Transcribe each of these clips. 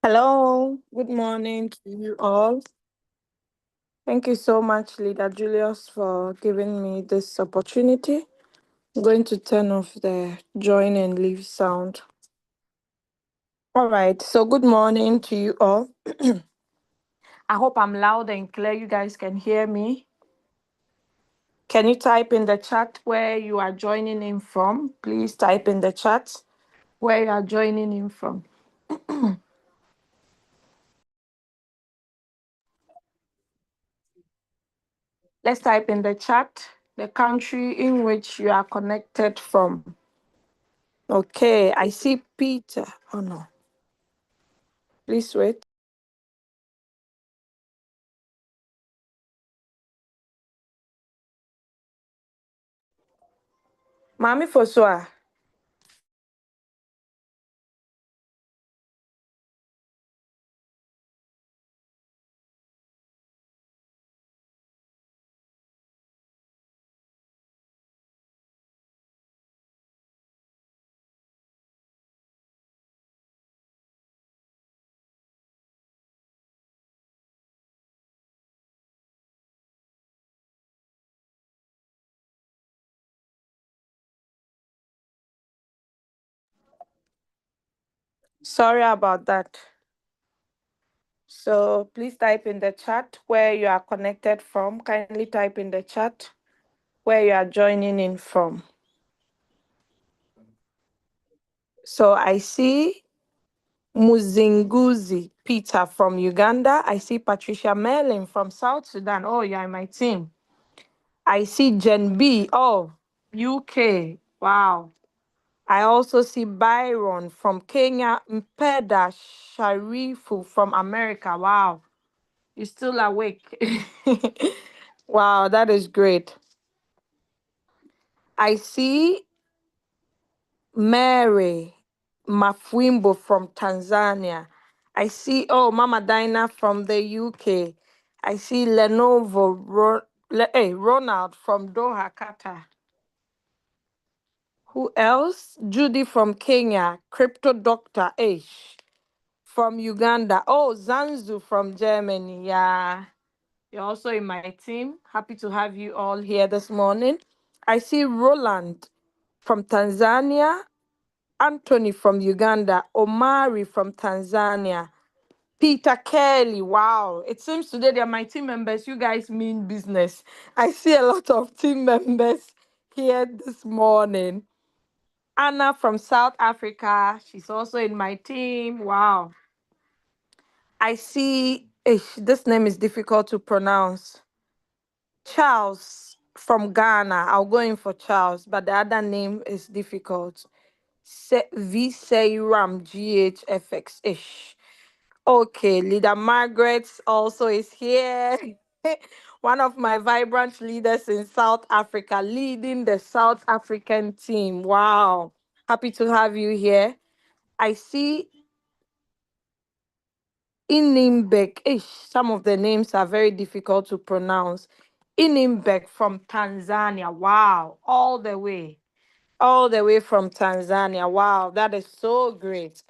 Hello, good morning to you all. Thank you so much, Leader Julius, for giving me this opportunity. I'm going to turn off the join and leave sound. All right, so good morning to you all. I hope I'm loud and clear. You guys can hear me. Can you type in the chat where you are joining in from? Please type in the chat where you are joining in from. Let's type in the chat the country in which you are connected from. Okay, I see Peter. Oh no, please wait. Mami Fosua. Sorry about that. So please type in the chat where you are connected from. Kindly type in the chat where you are joining in from. So I see Muzinguzi Peter from Uganda. I see Patricia Merlin from South Sudan. Oh, you're in my team. I see Jen B. Oh, UK. Wow. I also see Byron from Kenya, Mpeda Sharifu from America. Wow, you're still awake. Wow, that is great. I see Mary Mafwimbo from Tanzania. I see, oh, Mama Dinah from the UK. I see Ronald from Doha, Qatar. Who else? Judy from Kenya, Crypto Doctor H from Uganda. Oh, Zanzu from Germany. Yeah, you're also in my team. Happy to have you all here this morning. I see Roland from Tanzania, Anthony from Uganda, Omari from Tanzania, Peter Kelly. Wow, it seems today they're my team members. You guys mean business. I see a lot of team members here this morning. Anna from South Africa. She's also in my team. Wow. I see, this name is difficult to pronounce. Charles from Ghana. I'll go in for Charles, but the other name is difficult. V. Ram GHFX ish. Okay, Leader Margaret also is here. One of my vibrant leaders in South Africa, leading the South African team. Wow. Happy to have you here. I see Inimbek. Some of the names are very difficult to pronounce. Inimbek from Tanzania. Wow. All the way. All the way from Tanzania. Wow. That is so great.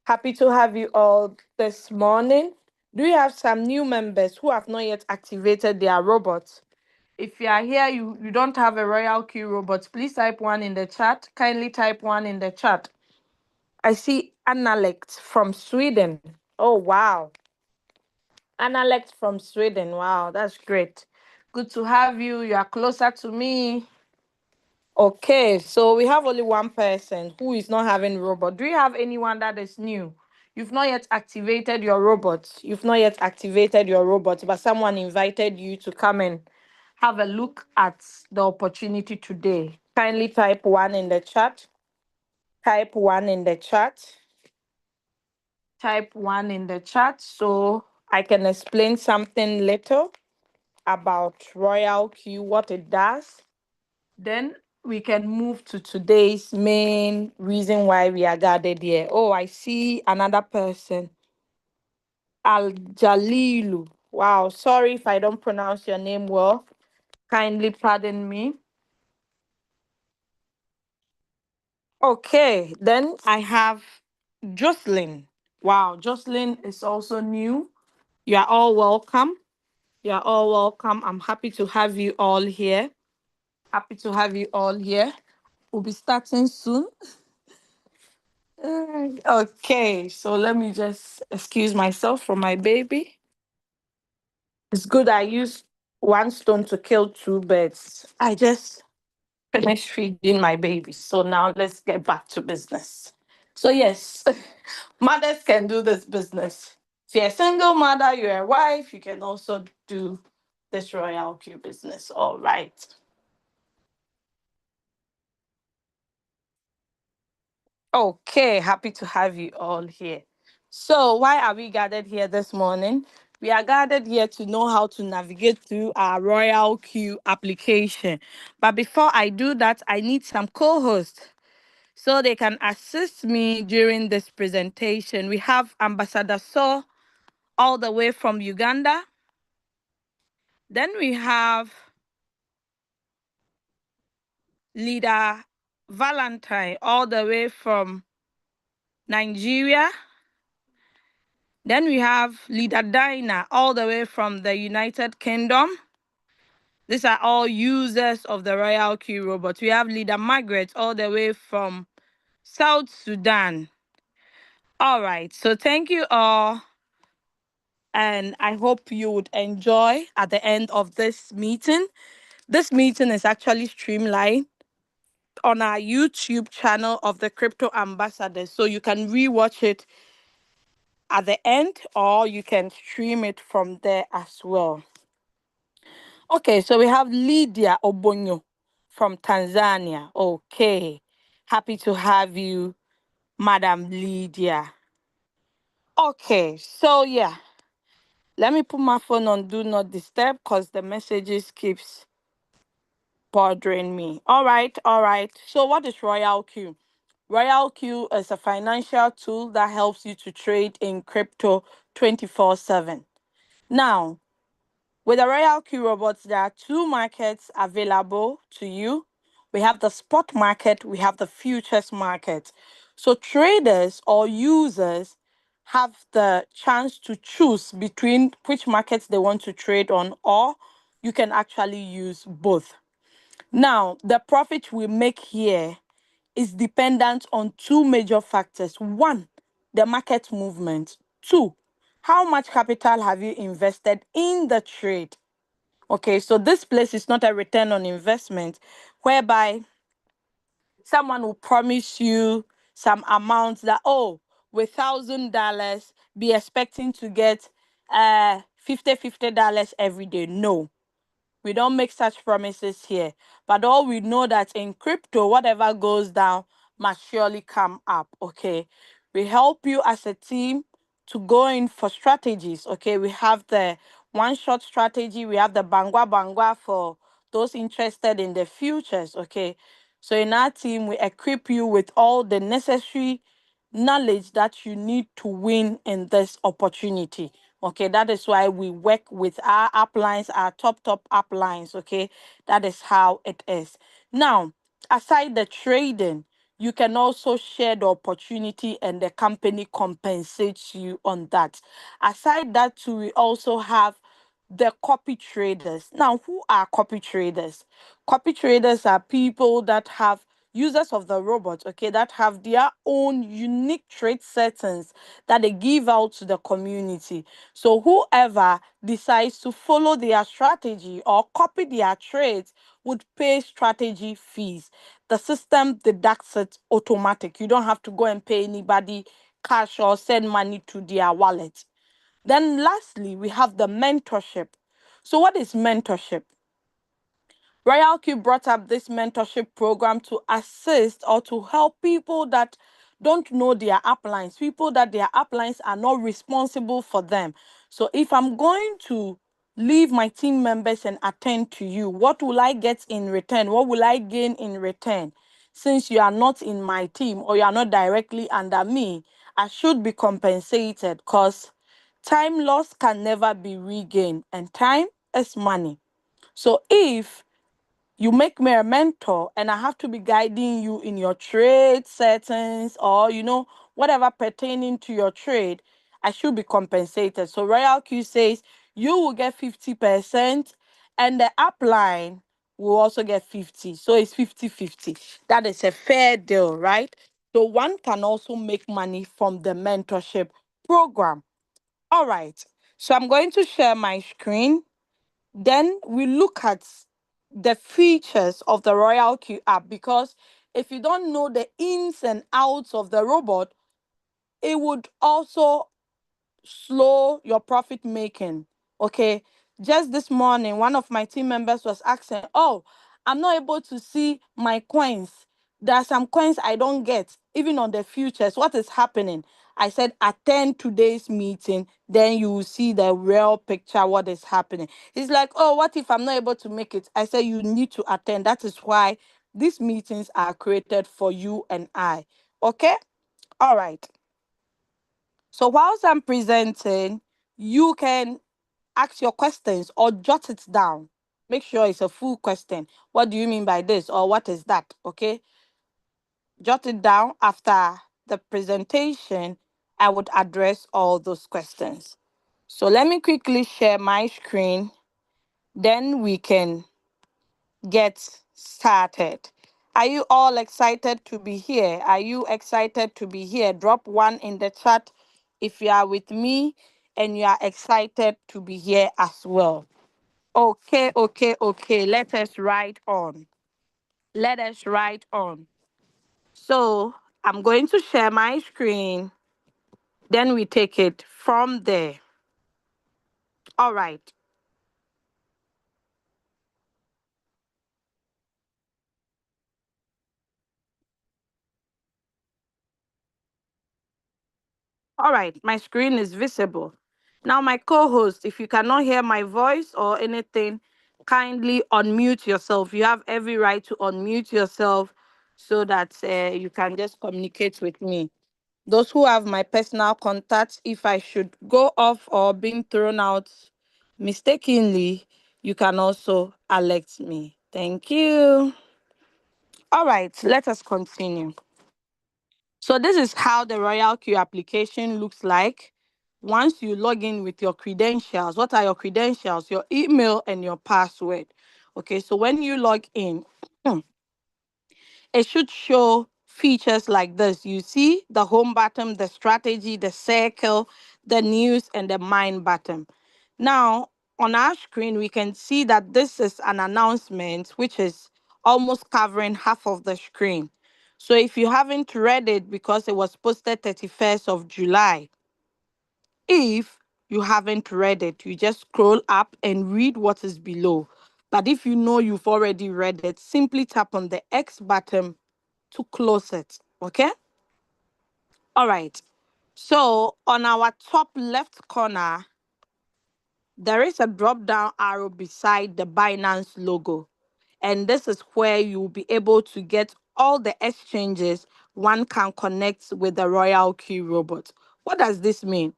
Happy to have you all this morning. Do you have some new members who have not yet activated their robots? If you are here, you don't have a Royalq robot, please type one in the chat. Kindly type one in the chat. I see Analect from Sweden. Oh, wow. Analect from Sweden. Wow, that's great. Good to have you. You are closer to me. Okay, so we have only one person who is not having robot. Do you have anyone that is new? You've not yet activated your robot. You've not yet activated your robot, but someone invited you to come and have a look at the opportunity today. Kindly type one in the chat. Type one in the chat. Type one in the chat so I can explain something little about Royalq, what it does. Then we can move to today's main reason why we are gathered here. Oh, I see another person. Al Jalilu. Wow, sorry if I don't pronounce your name well. Kindly pardon me. Okay, then I have Jocelyn. Wow, Jocelyn is also new. You are all welcome. You are all welcome. I'm happy to have you all here. Happy to have you all here. We'll be starting soon. Okay, so let me just excuse myself from my baby. It's good I used one stone to kill two birds. I just finished feeding my baby. So now let's get back to business. So, yes, mothers can do this business. If you're a single mother, you're a wife, you can also do this Royalq business. All right. Okay, happy to have you all here. So, why are we gathered here this morning? We are gathered here to know how to navigate through our Royalq application. But before I do that, I need some co hosts so they can assist me during this presentation. We have Ambassador So all the way from Uganda. Then we have Leader Valentine all the way from Nigeria. Then we have Leader Dinah all the way from the United Kingdom. These are all users of the Royalq robot. We have Leader Margaret all the way from South Sudan. All right, so thank you all. And I hope you would enjoy at the end of this meeting. This meeting is actually streamlined on our YouTube channel of the Crypto Ambassadors. So you can rewatch it at the end or you can stream it from there as well. Okay, so we have Lydia Obonyo from Tanzania. Okay, happy to have you, Madam Lydia. Okay, so yeah, let me put my phone on Do Not Disturb because the messages keeps bothering me. All right, all right. So what is Royalq? Royalq is a financial tool that helps you to trade in crypto 24/7. Now, with the Royalq robots, there are two markets available to you. We have the spot market, we have the futures market. So traders or users have the chance to choose between which markets they want to trade on, or you can actually use both. Now, the profit we make here is dependent on two major factors. One, the market movement. Two, how much capital have you invested in the trade? Okay, so this place is not a return on investment whereby someone will promise you some amount that, oh, with $1,000, be expecting to get $50 every day. No, we don't make such promises here. But all we know that in crypto, whatever goes down must surely come up. Okay. We help you as a team to go in for strategies. Okay. We have the one shot strategy. We have the bangwa bangwa for those interested in the futures. Okay. So in our team, we equip you with all the necessary knowledge that you need to win in this opportunity. Okay, that is why we work with our uplines, our top uplines. Okay, that is how it is. Now, aside the trading, you can also share the opportunity and the company compensates you on that. Aside that, too, we also have the copy traders. Now, who are copy traders? Copy traders are people that have users of the robot, okay, that have their own unique trade settings that they give out to the community. So whoever decides to follow their strategy or copy their trades would pay strategy fees. The system deducts it automatic. You don't have to go and pay anybody cash or send money to their wallet. Then lastly, we have the mentorship. So what is mentorship? Royalq brought up this mentorship program to assist or to help people that don't know their uplines, people that their uplines are not responsible for them. So if I'm going to leave my team members and attend to you, what will I get in return? What will I gain in return? Since you are not in my team or you are not directly under me, I should be compensated because time lost can never be regained and time is money. So if You make me a mentor, and I have to be guiding you in your trade settings, or whatever pertaining to your trade. I should be compensated. So Royal Q says you will get 50%, and the upline will also get 50. So it's 50-50. That is a fair deal, right? So one can also make money from the mentorship program. All right. So I'm going to share my screen. Then we look at the features of the Royal Q app, because if you don't know the ins and outs of the robot, it would also slow your profit making. Okay. Just this morning, one of my team members was asking, "Oh, I'm not able to see my coins. There are some coins I don't get, even on the futures. What is happening?" I said, "Attend today's meeting, then you will see the real picture, what is happening." He's like, "Oh, what if I'm not able to make it?" I said, "You need to attend. That is why these meetings are created for you and I." Okay? All right. So whilst I'm presenting, you can ask your questions or jot it down. Make sure it's a full question. What do you mean by this? Or what is that? Okay. Jot it down. After the presentation, I would address all those questions. So let me quickly share my screen. Then we can get started. Are you all excited to be here? Are you excited to be here? Drop one in the chat if you are with me and you are excited to be here as well. Okay, okay, okay. Let us write on. Let us write on. So I'm going to share my screen. Then we take it from there. All right. All right, my screen is visible. Now, my co-host, if you cannot hear my voice or anything, kindly unmute yourself. You have every right to unmute yourself so that you can just communicate with me. Those who have my personal contacts, if I should go off or being thrown out mistakenly, you can also alert me. Thank you. All right, let us continue. So this is how the Royalq application looks like. Once you log in with your credentials, what are your credentials? Your email and your password. Okay, so when you log in, it should show features like this. You see the home button, the strategy, the circle, the news, and the mine button. Now, on our screen, we can see that this is an announcement which is almost covering half of the screen. So if you haven't read it because it was posted 31st of July, if you haven't read it, you just scroll up and read what is below. But if you know you've already read it, simply tap on the X button to close it. Okay? All right. So on our top left corner, there is a drop down arrow beside the Binance logo. And this is where you'll be able to get all the exchanges one can connect with the Royalq robot. What does this mean?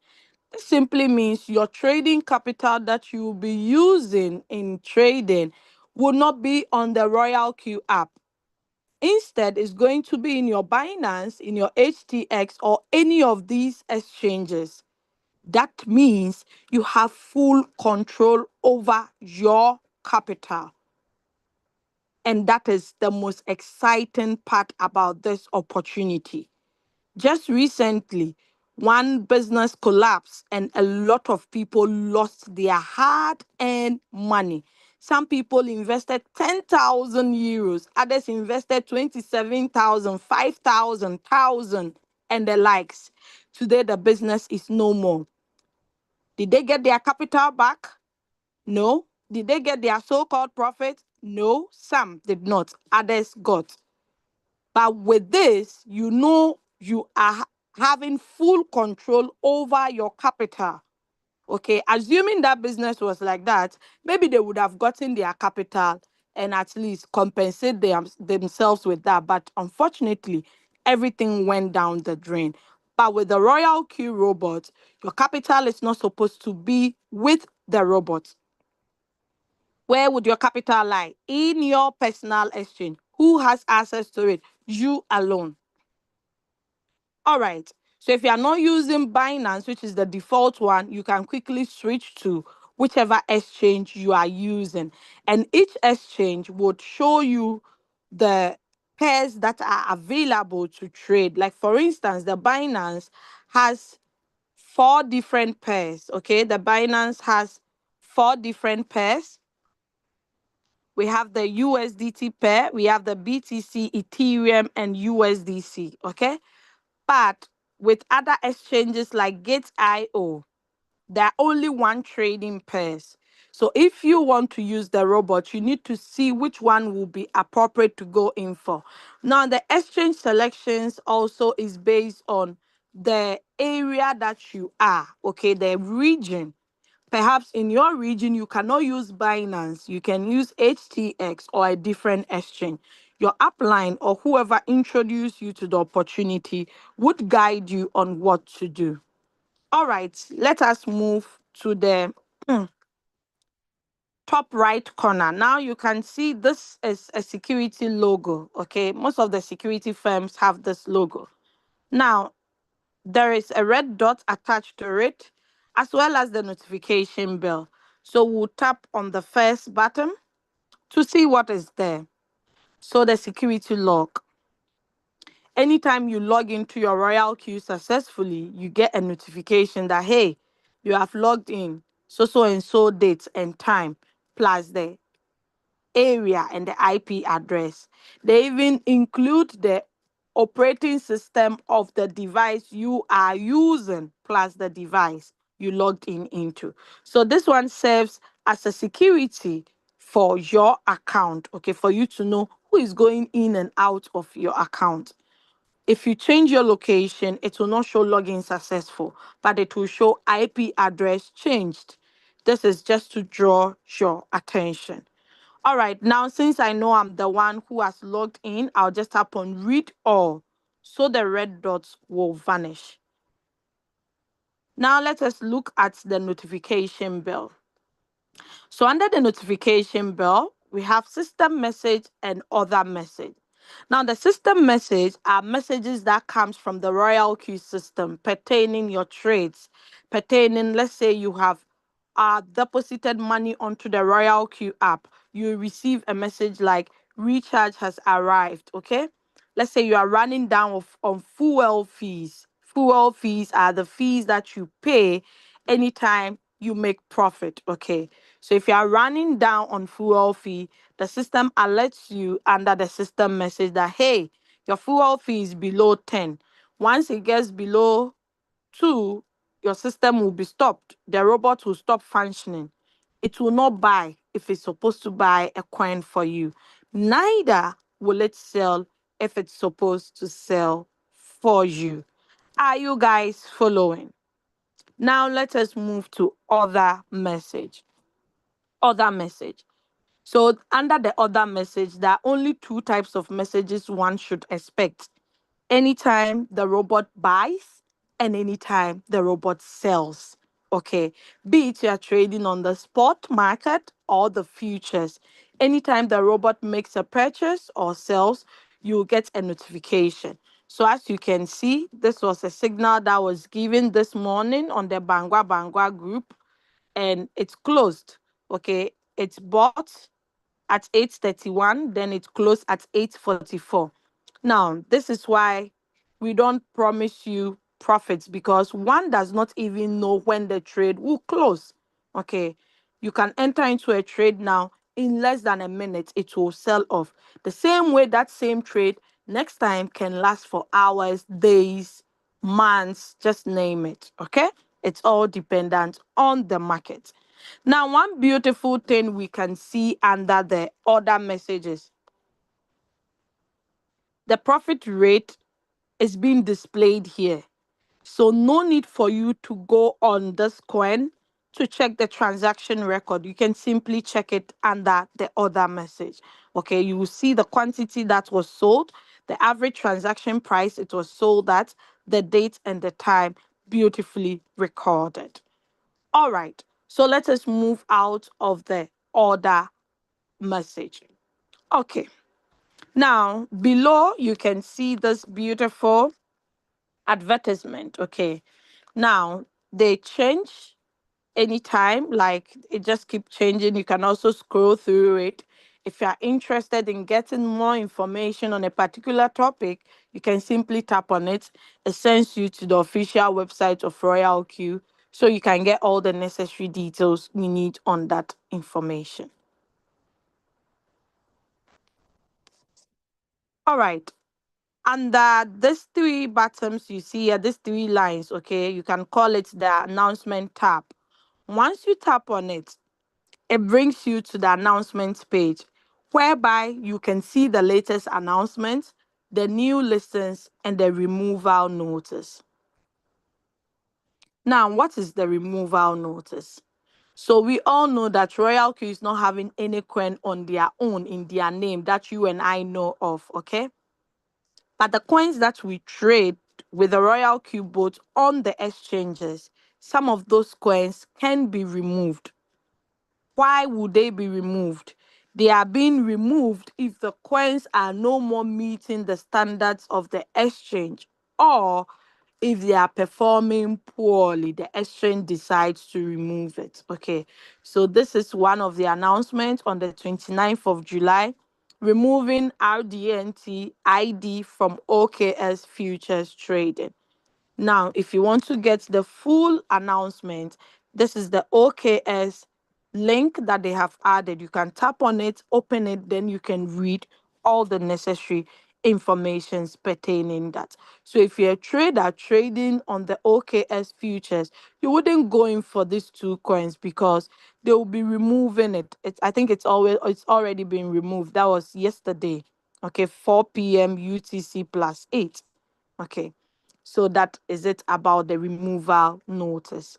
This simply means your trading capital that you will be using in trading will not be on the Royalq app. Instead, it's going to be in your Binance, in your HTX, or any of these exchanges. That means you have full control over your capital. And that is the most exciting part about this opportunity. Just recently, one business collapsed and a lot of people lost their hard earned money. Some people invested 10,000 euros, others invested 27,000, 5,000, 1,000, and the likes. Today, the business is no more. Did they get their capital back? No. Did they get their so called profit? No. Some did not, others got. But with this, you know you are having full control over your capital. Okay, assuming that business was like that, maybe they would have gotten their capital and at least compensate themselves with that. But unfortunately, everything went down the drain. But with the Royalq robot, your capital is not supposed to be with the robot. Where would your capital lie? In your personal exchange. Who has access to it? You alone. All right. So if you are not using Binance, which is the default one, you can quickly switch to whichever exchange you are using. And each exchange would show you the pairs that are available to trade. Like for instance, the Binance has four different pairs. Okay. The Binance has four different pairs. We have the USDT pair, we have the BTC, Ethereum, and USDC. Okay. But with other exchanges like Gate.io, there are only one trading pairs. So if you want to use the robot, you need to see which one will be appropriate to go in for. Now, the exchange selections also is based on the area that you are, okay, the region. Perhaps in your region, you cannot use Binance. You can use HTX or a different exchange. Your upline or whoever introduced you to the opportunity would guide you on what to do. All right, let us move to the top right corner. Now you can see this is a security logo. Okay, most of the security firms have this logo. Now, there is a red dot attached to it, as well as the notification bell. So we'll tap on the first button to see what is there. So the security log. Anytime you log into your Royalq successfully, you get a notification that, hey, you have logged in so and so date and time, plus the area and the IP address. They even include the operating system of the device you are using, plus the device you logged in into. So this one serves as a security for your account, okay, for you to know who is going in and out of your account. If you change your location, it will not show login successful, but it will show IP address changed. This is just to draw your attention. All right, now since I know I'm the one who has logged in, I'll just tap on read all, so the red dots will vanish. Now let us look at the notification bell. So under the notification bell, we have system message and other message. Now the system message are messages that comes from the Royalq system pertaining your trades, pertaining, let's say you have deposited money onto the Royalq app. You receive a message like recharge has arrived, okay? Let's say you are running down on fuel fees. Fuel fees are the fees that you pay anytime you make profit, okay? So if you are running down on fuel fee, the system alerts you under the system message that, hey, your fuel fee is below 10. Once it gets below 2, your system will be stopped. The robot will stop functioning. It will not buy if it's supposed to buy a coin for you. Neither will it sell if it's supposed to sell for you. Are you guys following? Now let us move to other message. Other message. So under the other message, there are only two types of messages one should expect. Anytime the robot buys and anytime the robot sells. Okay. Be it you're trading on the spot market or the futures. Anytime the robot makes a purchase or sells, you'll get a notification. So as you can see, this was a signal that was given this morning on the Bangwa Bangwa group, and it's closed. Okay. It's bought at 8:31, then it closed at 8:44. Now, this is why we don't promise you profits, because one does not even know when the trade will close. Okay. You can enter into a trade now, in less than a minute, it will sell off. The same way that same trade next time can last for hours, days, months, just name it. Okay. It's all dependent on the market. Now, one beautiful thing we can see under the order messages, the profit rate is being displayed here. So no need for you to go on this coin to check the transaction record. You can simply check it under the order message. Okay, you will see the quantity that was sold, the average transaction price it was sold at, the date and the time, beautifully recorded. All right, so let us move out of the order message. Okay. Now, below you can see this beautiful advertisement. Okay. Now, they change anytime, like it just keep changing. You can also scroll through it. If you are interested in getting more information on a particular topic, you can simply tap on it. It sends you to the official website of Royalq, so you can get all the necessary details you need on that information. All right. Under these three buttons you see here, these three lines, okay, you can call it the announcement tab. Once you tap on it, it brings you to the announcements page, whereby you can see the latest announcements, the new listings, and the removal notice. Now, what is the removal notice? So we all know that Royalq is not having any coin on their own in their name that you and I know of, okay? But the coins that we trade with the Royalq bot on the exchanges, some of those coins can be removed. Why would they be removed? They are being removed if the coins are no more meeting the standards of the exchange, or if they are performing poorly, the exchange decides to remove it. Okay, so this is one of the announcements on the 29th of July, removing RDNT ID from OKS futures trading. Now, if you want to get the full announcement, this is the OKS link that they have added. You can tap on it, open it, then you can read all the necessary informations pertaining that. So if you're a trader trading on the OKS futures, you wouldn't go in for these two coins because they will be removing it. I think it's already been removed. That was yesterday. Okay, 4 p.m. UTC plus 8. Okay. So that is it about the removal notice.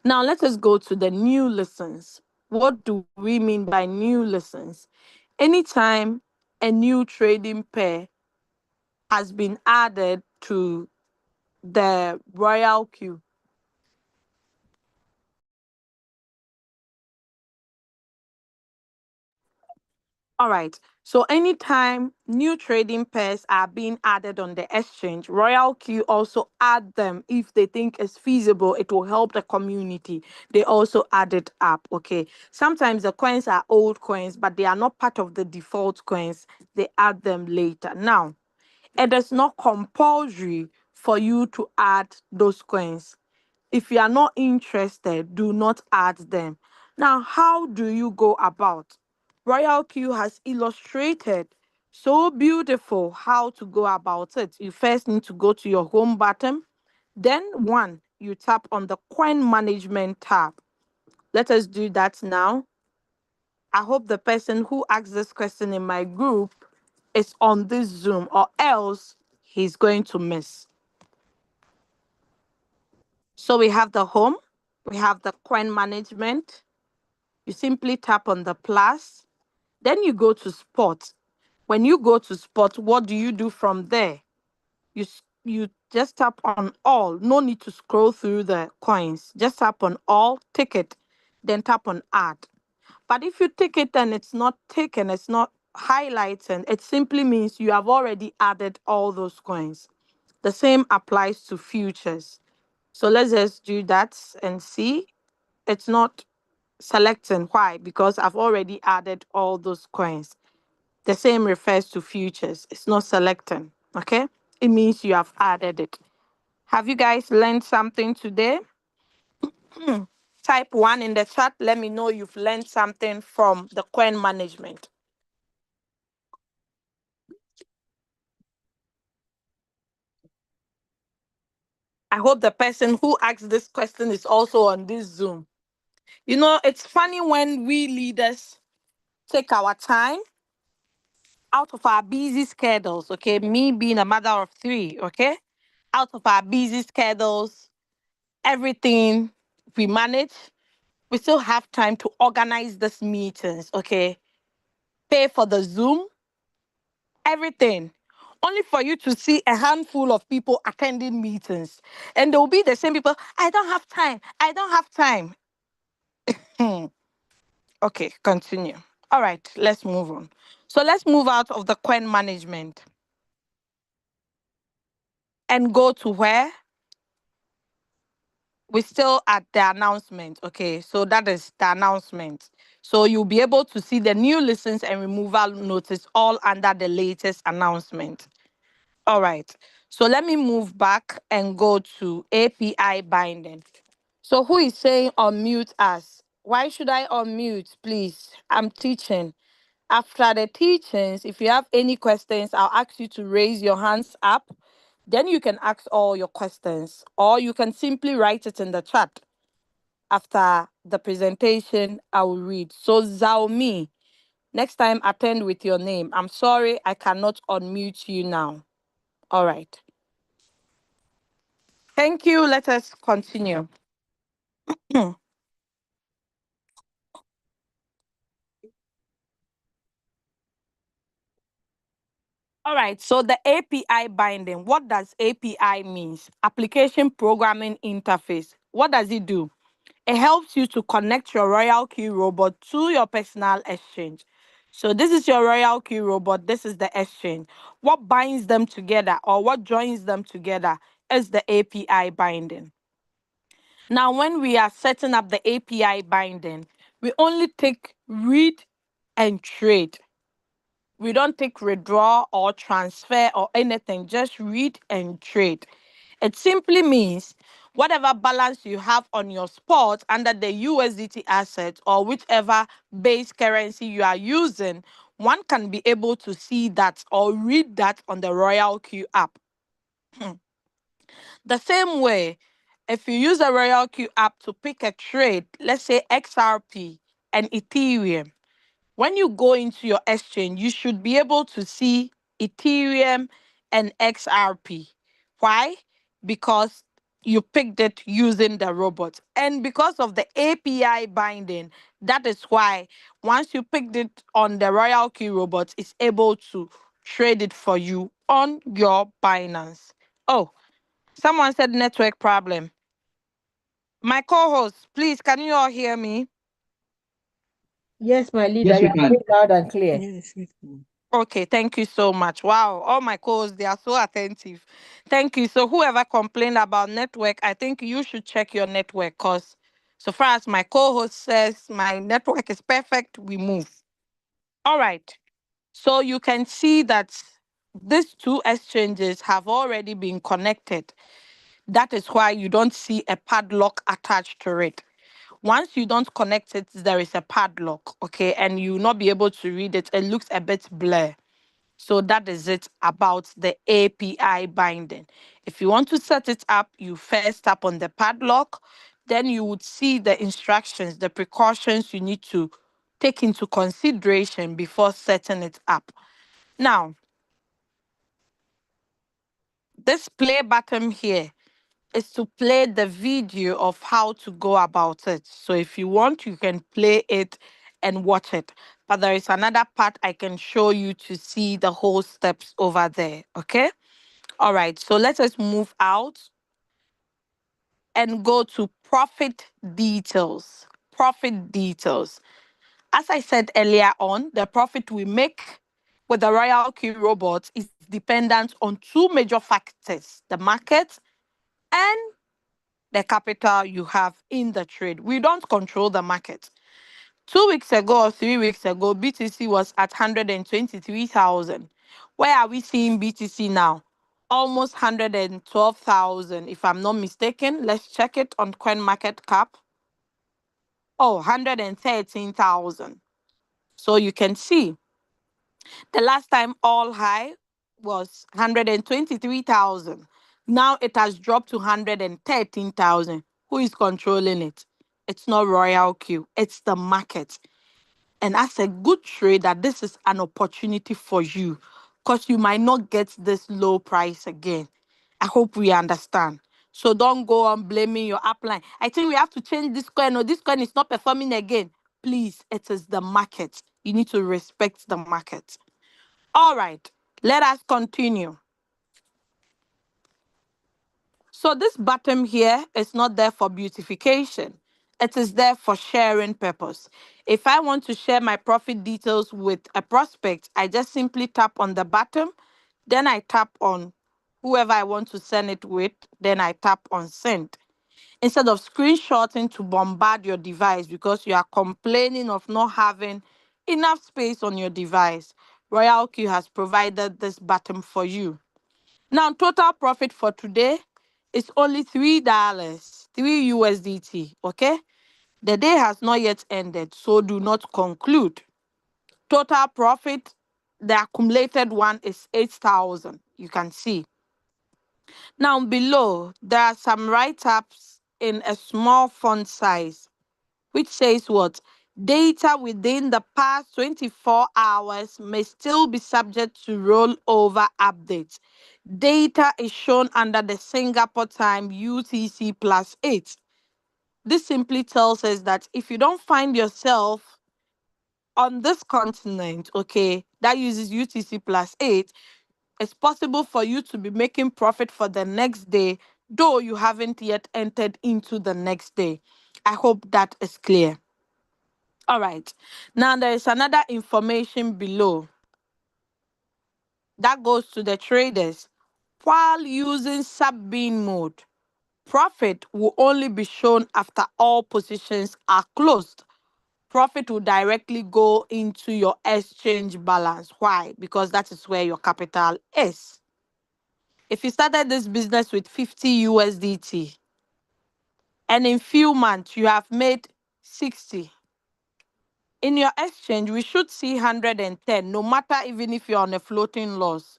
Now let us go to the new listens. What do we mean by new listens? Anytime a new trading pair has been added to the Royalq. All right. So anytime new trading pairs are being added on the exchange, Royalq also add them if they think it's feasible. It will help the community. They also add it up. Okay. Sometimes the coins are old coins, but they are not part of the default coins. They add them later. Now, it is not compulsory for you to add those coins. If you are not interested, do not add them. Now, how do you go about? Royalq has illustrated so beautiful how to go about it. You first need to go to your home button. Then one, you tap on the coin management tab. Let us do that now. I hope the person who asked this question in my group is on this Zoom, or else he's going to miss. So we have the home, we have the coin management. You simply tap on the plus, then you go to spot. When you go to spot, what do you do from there? You just tap on all. No need to scroll through the coins. Just tap on all, tick it, then tap on add. But if you tick it and it's not taken, it's not highlighted, it simply means you have already added all those coins. The same applies to futures. So let's just do that and see. It's not selecting. Why? Because I've already added all those coins. The same refers to futures. It's not selecting. Okay? It means you have added it. Have you guys learned something today? Type one in the chat. Let me know you've learned something from the coin management. I hope the person who asked this question is also on this Zoom. You know, it's funny when we leaders take our time out of our busy schedules, okay? Me being a mother of three, okay? Out of our busy schedules, everything we manage, we still have time to organize these meetings, okay? Pay for the Zoom, everything. Only for you to see a handful of people attending meetings. And there will be the same people, I don't have time. I don't have time. Okay, continue. All right, let's move on. So let's move out of the coin management and go to where we're still at the announcement. Okay, so that is the announcement. So you'll be able to see the new listens and removal notice all under the latest announcement. All right. So let me move back and go to API binding. So who is saying unmute us? Why should I unmute, please? I'm teaching. After the teachings, if you have any questions, I'll ask you to raise your hands up. Then you can ask all your questions, or you can simply write it in the chat. After the presentation, I will read. So Xiaomi, next time attend with your name. I'm sorry, I cannot unmute you now. All right. Thank you. Let us continue. All right. So the API binding, what does API means? Application Programming Interface. What does it do? It helps you to connect your Royalq robot to your personal exchange. So this is your Royalq robot. This is the exchange. What binds them together or what joins them together is the API binding. Now, when we are setting up the API binding, we only take read and trade. We don't take withdraw or transfer or anything, just read and trade. It simply means whatever balance you have on your spot under the USDT asset or whichever base currency you are using, one can be able to see that or read that on the Royalq app. The same way, if you use the Royalq app to pick a trade, let's say XRP and Ethereum, when you go into your exchange, you should be able to see Ethereum and XRP. Why? Because you picked it using the robot. And because of the API binding, that is why once you picked it on the Royalq robot, it's able to trade it for you on your Binance. Oh, someone said network problem. My co-host, please, can you all hear me? Yes, my leader, Yes, you we are can. very loud and clear. Yes, we can. Okay, thank you so much. Wow, all my co-hosts, they are so attentive. Thank you. So whoever complained about network, I think you should check your network because so far as my co-host says my network is perfect, we move. All right. So you can see that these two exchanges have already been connected. That is why you don't see a padlock attached to it. Once you don't connect it, there is a padlock, okay, and you will not be able to read it. It looks a bit blur. So that is it about the API binding. If you want to set it up, you first tap on the padlock, then you would see the instructions, the precautions you need to take into consideration before setting it up. Now, this play button here is to play the video of how to go about it. So if you want, you can play it and watch it. But there is another part I can show you to see the whole steps over there. Okay. All right. So let us move out and go to profit details. Profit details. As I said earlier on, the profit we make with the Royalq robot is dependent on two major factors, the market and the capital you have in the trade. We don't control the market. 2 weeks ago or 3 weeks ago, BTC was at 123,000. Where are we seeing BTC now? Almost 112,000, if I'm not mistaken. Let's check it on CoinMarketCap. Oh, 113,000. So you can see the last time all high was 123,000. Now it has dropped to 113,000. Who is controlling it? It's not Royalq, it's the market. And as a good trader, this is an opportunity for you because you might not get this low price again. I hope we understand. So don't go on blaming your upline. I think we have to change this coin or this coin is not performing again. Please, it is the market. You need to respect the market. All right, let us continue. So this bottom here is not there for beautification. It is there for sharing purpose. If I want to share my profit details with a prospect, I just simply tap on the bottom, then I tap on whoever I want to send it with, then I tap on send. Instead of screenshotting to bombard your device because you are complaining of not having enough space on your device, Royalq has provided this button for you. Now, total profit for today is only $3, 3 USDT. Okay? The day has not yet ended, so do not conclude. Total profit, the accumulated one is 8,000. You can see. Now, below, there are some write ups in a small font size, which says what? Data within the past 24 hours may still be subject to rollover updates. Data is shown under the Singapore time UTC +8. This simply tells us that if you don't find yourself on this continent, okay, that uses UTC +8, it's possible for you to be making profit for the next day, though you haven't yet entered into the next day. I hope that is clear. All right. Now there is another information below that goes to the traders. While using sub-bin mode, profit will only be shown after all positions are closed. Profit will directly go into your exchange balance. Why? Because that is where your capital is. If you started this business with 50 USDT and in few months you have made 60, in your exchange we should see 110, no matter even if you're on a floating loss.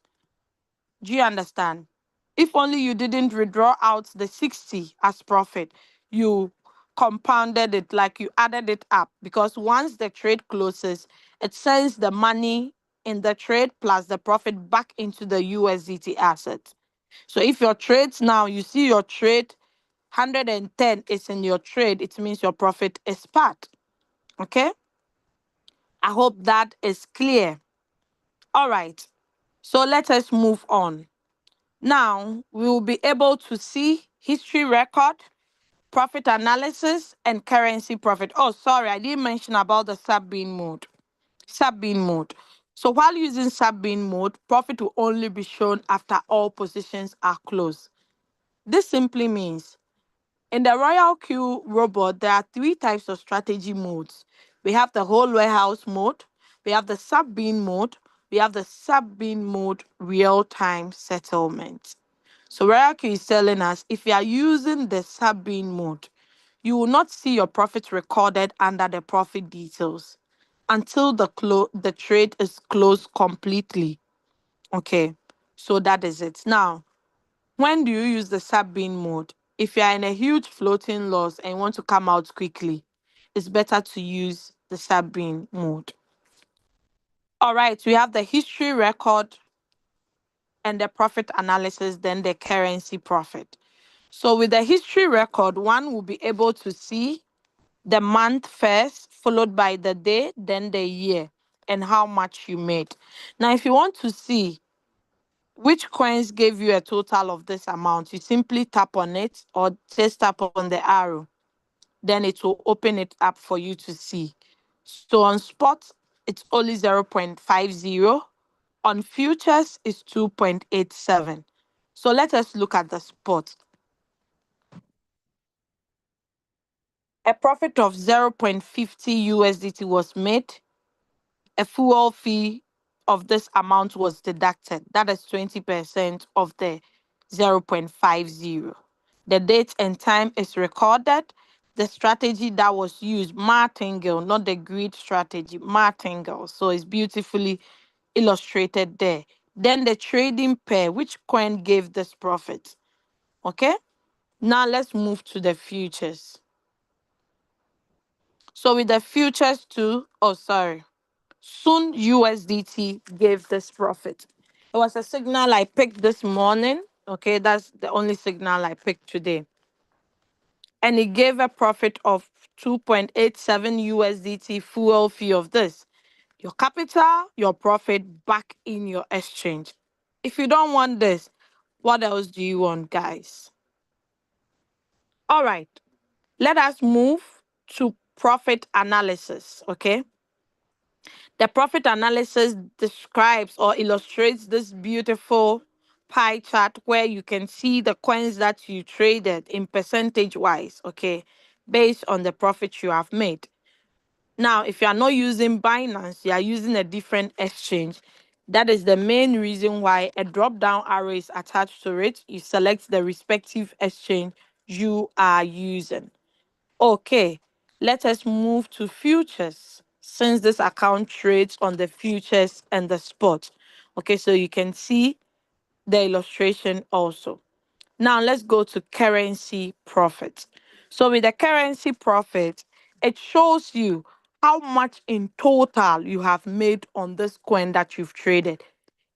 Do you understand? If only you didn't withdraw out the 60 as profit, you compounded it, like you added it up, because once the trade closes, it sends the money in the trade plus the profit back into the USDT asset. So if your trades now, you see your trade 110 is in your trade, it means your profit is part. Okay? I hope that is clear. All right. So let us move on. Now, we will be able to see history record, profit analysis, and currency profit. Oh, sorry, I didn't mention about the sub-bin mode. Sub-bin mode. So while using sub-bin mode, profit will only be shown after all positions are closed. This simply means in the Royalq robot, there are three types of strategy modes. We have the whole warehouse mode, we have the sub-bin mode, we have the sub-bin mode real-time settlement. So Royalq is telling us if you are using the sub-bin mode, you will not see your profit recorded under the profit details until the trade is closed completely. Okay, so that is it. Now, when do you use the sub-bin mode? If you are in a huge floating loss and want to come out quickly, it's better to use the sub-bin mode. All right, we have the history record and the profit analysis, then the currency profit. So with the history record, one will be able to see the month first, followed by the day, then the year, and how much you made. Now, if you want to see which coins gave you a total of this amount, you simply tap on it or just tap on the arrow. Then it will open it up for you to see. So on spot, it's only 0.50. On futures, it's 2.87. So let us look at the spot. A profit of 0.50 USDT was made. A fuel fee of this amount was deducted. That is 20% of the 0.50. The date and time is recorded. The strategy that was used, martingale, not the grid strategy, martingale. So it's beautifully illustrated there. Then the trading pair, which coin gave this profit. Okay? Now let's move to the futures. So with the futures too, oh sorry, soon USDT gave this profit. It was a signal I picked this morning. Okay, that's the only signal I picked today. And it gave a profit of 2.87 USDT fuel fee of this. Your capital, your profit back in your exchange. If you don't want this, what else do you want, guys? All right, let us move to profit analysis. Okay, the profit analysis describes or illustrates this beautiful pie chart where you can see the coins that you traded in percentage wise, okay, based on the profit you have made. Now, if you are not using Binance, you are using a different exchange. That is the main reason why a drop down arrow is attached to it. You select the respective exchange you are using. Okay, let us move to futures since this account trades on the futures and the spot. Okay, so you can see the illustration also. Now let's go to currency profit. So with the currency profit, it shows you how much in total you have made on this coin that you've traded.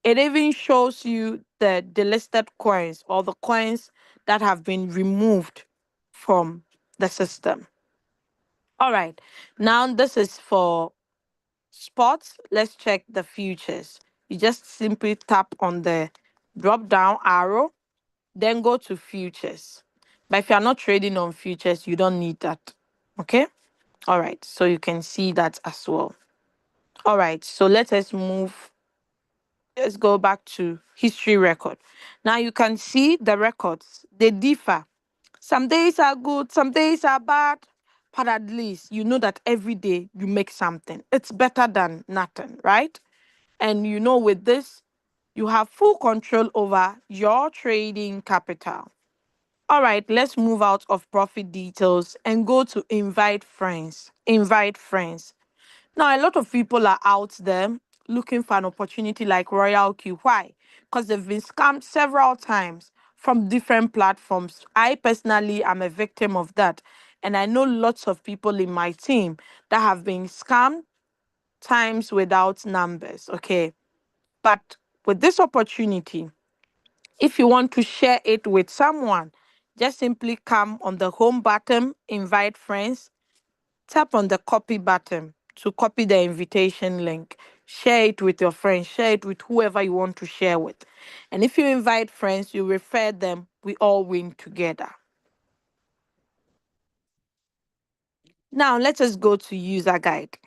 It even shows you the delisted coins or the coins that have been removed from the system. All right. Now this is for spots. Let's check the futures. You just simply tap on the drop down arrow, then go to futures. But if you're not trading on futures, you don't need that. Okay. All right. So you can see that as well. All right. So let us move. Let's go back to history record. Now you can see the records. They differ. Some days are good, some days are bad, but at least you know that every day you make something. It's better than nothing, right? And you know, with this, you have full control over your trading capital. All right, let's move out of profit details and go to invite friends. Invite friends. Now, a lot of people are out there looking for an opportunity like Royalq. Why? Because they've been scammed several times from different platforms. I personally am a victim of that. And I know lots of people in my team that have been scammed times without numbers. Okay. But with this opportunity, if you want to share it with someone, just simply come on the home button, invite friends, tap on the copy button to copy the invitation link. Share it with your friends, share it with whoever you want to share with. And if you invite friends, you refer them, we all win together. Now, let us go to user guide.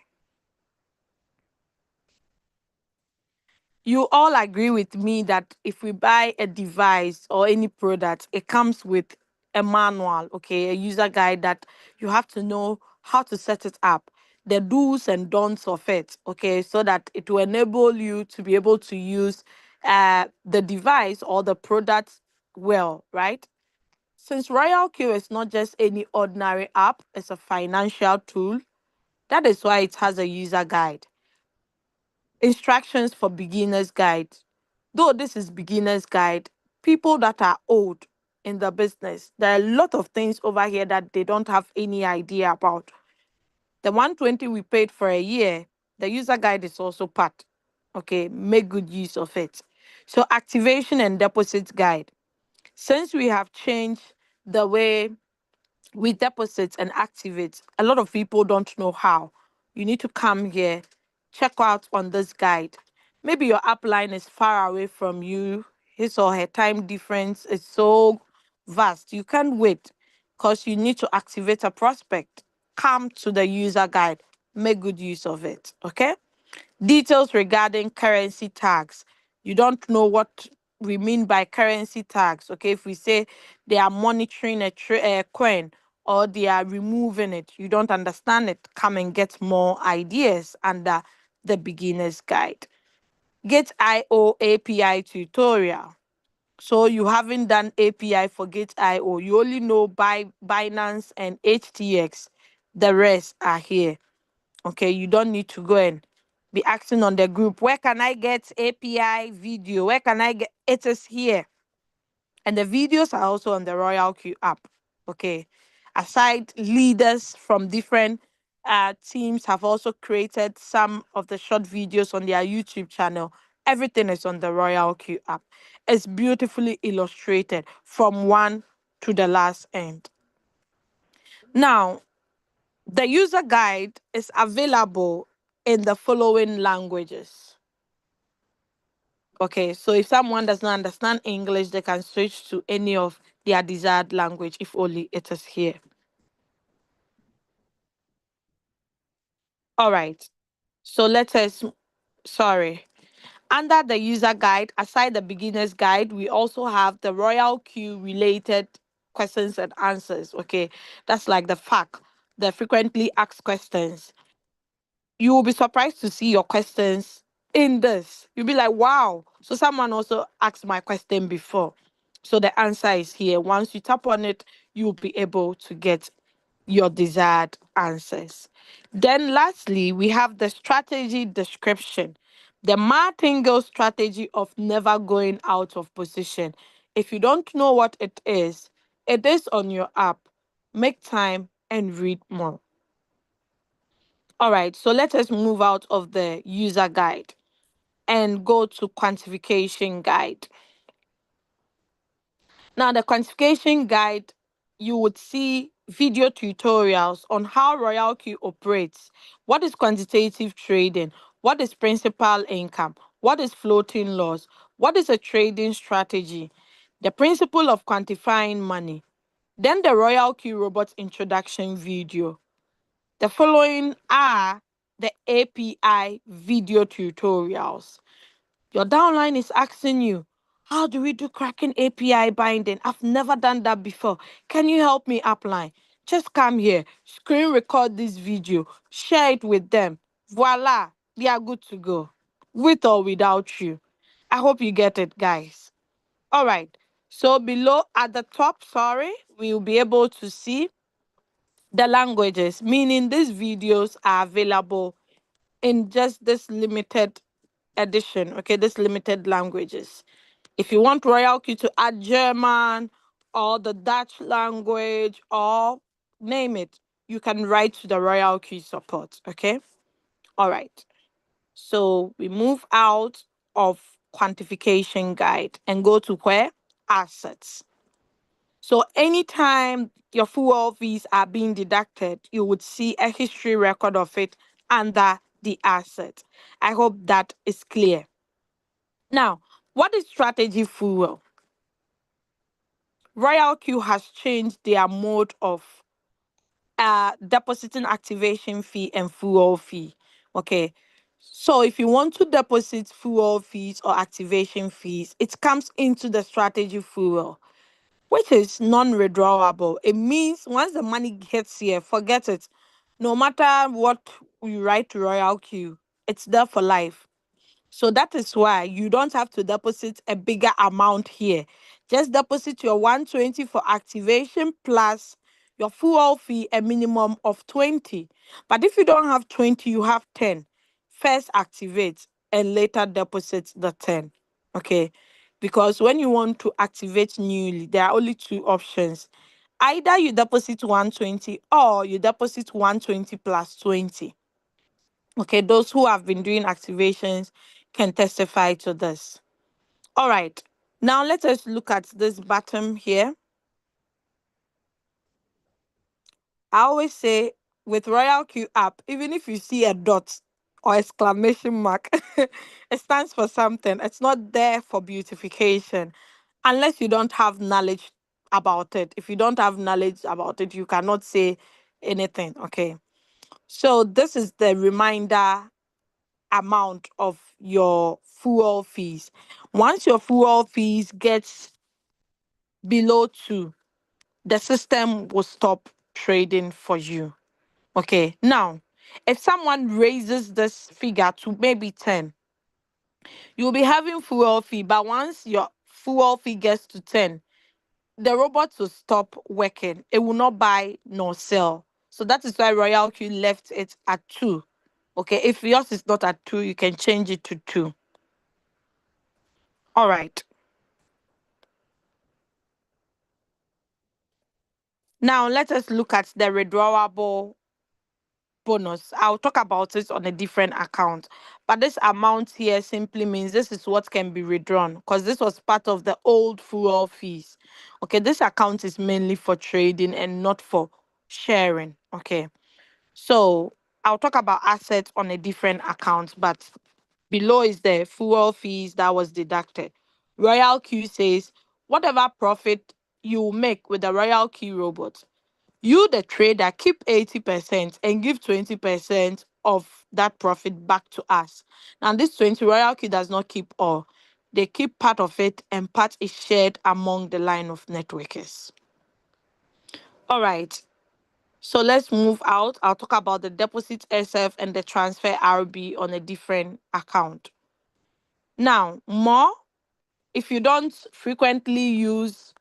You all agree with me that if we buy a device or any product, it comes with a manual, okay, a user guide that you have to know how to set it up, the do's and don'ts of it, okay, so that it will enable you to be able to use the device or the product well, right? Since Royalq is not just any ordinary app, it's a financial tool. That is why it has a user guide. Instructions for beginners guide. Though this is beginners guide, people that are old in the business, there are a lot of things over here that they don't have any idea about. The 120 we paid for a year, the user guide is also part. Okay, make good use of it. So activation and deposit guide. Since we have changed the way we deposit and activate, a lot of people don't know how. You need to come here, check out on this guide. Maybe your upline is far away from you, his or her time difference is so vast. You can't wait because you need to activate a prospect. Come to the user guide, make good use of it. Okay. Details regarding currency tags. You don't know what we mean by currency tags. Okay, if we say they are monitoring a coin or they are removing it, you don't understand it. Come and get more ideas under the beginner's guide. Gate.io API tutorial. So you haven't done API for Gate.io. You only know by Binance and HTX. The rest are here. Okay, you don't need to go and be asking on the group, where can I get API video? Where can I get it? Is here. And the videos are also on the Royalq app. Okay. Aside, leaders from different teams have also created some of the short videos on their YouTube channel. Everything is on the Royalq app. It's beautifully illustrated from one to the last end. Now, the user guide is available in the following languages. Okay, so if someone does not understand English, they can switch to any of their desired language if only it is here. All right. So let us, sorry. Under the user guide, aside the beginner's guide, we also have the Royalq related questions and answers. Okay. That's like the FAQ, the frequently asked questions. You will be surprised to see your questions in this. You'll be like, wow. So someone also asked my question before. So the answer is here. Once you tap on it, you'll be able to get your desired answers. Then, lastly, we have the strategy description, the martingale strategy of never going out of position. If you don't know what it is on your app. Make time and read more. All right, so let us move out of the user guide and go to quantification guide. Now, the quantification guide, you would see video tutorials on how Royalq operates. What is quantitative trading? What is principal income? What is floating loss? What is a trading strategy? The principle of quantifying money. Then the Royalq robot introduction video. The following are the API video tutorials. Your downline is asking you, how do we do cracking API binding? I've never done that before. Can you help me upline? Just come here, screen record this video, share it with them. Voila, they are good to go, with or without you. I hope you get it, guys. All right. So below at the top, sorry, we'll be able to see the languages, meaning these videos are available in just this limited edition, okay, this limited languages. If you want Royalq to add German or the Dutch language or name it, you can write to the Royalq support, okay? All right. So we move out of quantification guide and go to where? Assets. So anytime your fuel fees are being deducted, you would see a history record of it under the asset. I hope that is clear. Now, what is strategy fuel? Royalq has changed their mode of depositing activation fee and fuel fee. Okay. So if you want to deposit fuel fees or activation fees, it comes into the strategy fuel, which is non-withdrawable. It means once the money gets here, forget it. No matter what you write to Royalq, it's there for life. So that is why you don't have to deposit a bigger amount here. Just deposit your 120 for activation plus your fuel fee, a minimum of 20. But if you don't have 20, you have 10. First activate and later deposit the 10. Okay. Because when you want to activate newly, there are only two options. Either you deposit 120 or you deposit 120 plus 20. Okay, those who have been doing activations can testify to this. All right, now let us look at this bottom here. I always say with Royalq app, even if you see a dot or exclamation mark, it stands for something. It's not there for beautification unless you don't have knowledge about it. If you don't have knowledge about it, you cannot say anything. Okay, so this is the reminder amount of your fuel fees. Once your fuel fees gets below 2, the system will stop trading for you. Okay. Now, if someone raises this figure to maybe 10, you'll be having fuel fee, but once your fuel fee gets to 10, the robot will stop working. It will not buy nor sell. So that is why Royalq left it at 2. Okay, if yours is not at 2, you can change it to 2. All right. Now let us look at the withdrawable bonus. I'll talk about it on a different account. But this amount here simply means this is what can be withdrawn because this was part of the old fuel fees. Okay, this account is mainly for trading and not for sharing. Okay, so I'll talk about assets on a different account, but below is the fuel fees that was deducted. Royalq says whatever profit you make with the Royalq robot, you, the trader, keep 80% and give 20% of that profit back to us. Now, this 20, Royalq does not keep all. They keep part of it, and part is shared among the line of networkers. All right. So let's move out. I'll talk about the deposit SF and the transfer RB on a different account. Now, more, if you don't frequently use,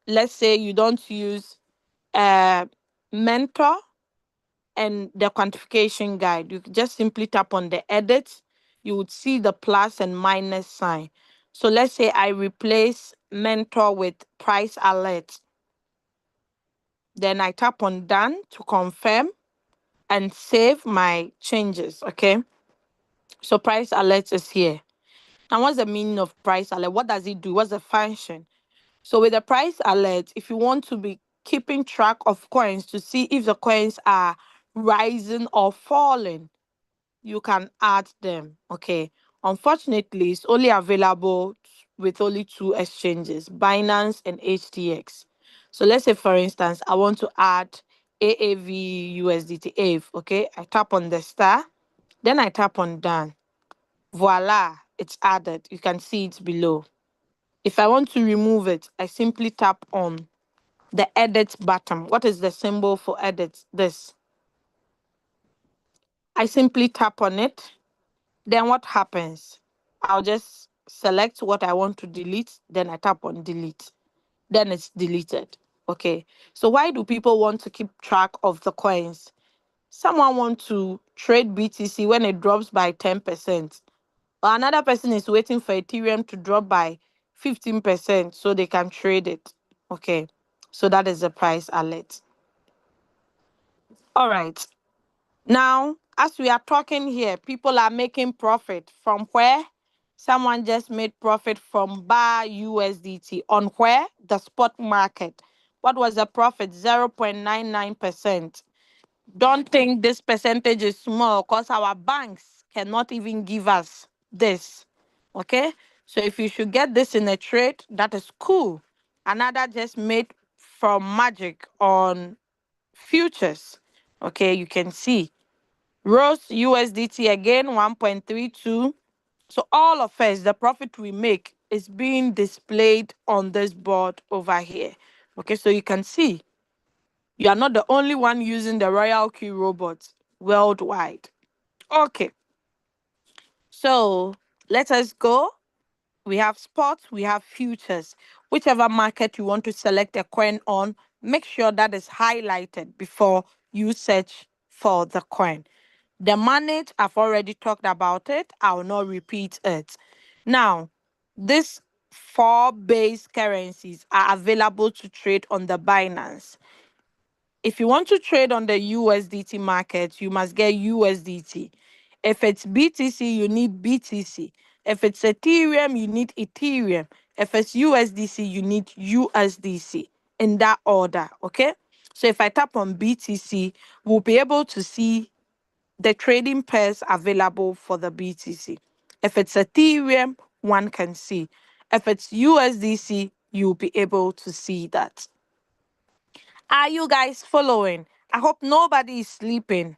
let's say you don't use Mentor and the quantification guide, you just simply tap on the edit. You would see the plus and minus sign. So let's say I replace Mentor with price alert. Then I tap on done to confirm and save my changes. Okay. So price alert is here. And what's the meaning of price alert? What does it do? What's the function? So with the price alert, if you want to be keeping track of coins to see if the coins are rising or falling, you can add them. Okay. Unfortunately, it's only available with only two exchanges, Binance and HTX. So let's say, for instance, I want to add AAV USDT AVE. Okay. I tap on the star, then I tap on done. Voila, it's added. You can see it below. If I want to remove it, I simply tap on the edit button. What is the symbol for edit? This. I simply tap on it. Then what happens? I'll just select what I want to delete. Then I tap on delete. Then it's deleted. Okay. So why do people want to keep track of the coins? Someone wants to trade BTC when it drops by 10%. Or another person is waiting for Ethereum to drop by 15% so they can trade it. Okay. So that is the price alert. All right. Now, as we are talking here, people are making profit from where? Someone just made profit from bar USDT on where? The spot market. What was the profit? 0.99%. Don't think this percentage is small because our banks cannot even give us this. Okay? So if you should get this in a trade, that is cool. Another just made from magic on futures. Okay, you can see. Rose USDT again, 1.32. So all of us, the profit we make is being displayed on this board over here. Okay, so you can see you are not the only one using the Royalq robot worldwide. Okay, so let us go. We have spots, we have futures. Whichever market you want to select a coin on, make sure that is highlighted before you search for the coin. The manage, I've already talked about it. I will not repeat it. Now, these four base currencies are available to trade on the Binance. If you want to trade on the USDT market, you must get USDT. If it's BTC, you need BTC. If it's Ethereum, you need Ethereum. If it's USDC, you need USDC in that order. Okay. So if I tap on BTC, we'll be able to see the trading pairs available for the BTC. If it's Ethereum, one can see. If it's USDC, you'll be able to see that. Are you guys following? I hope nobody is sleeping.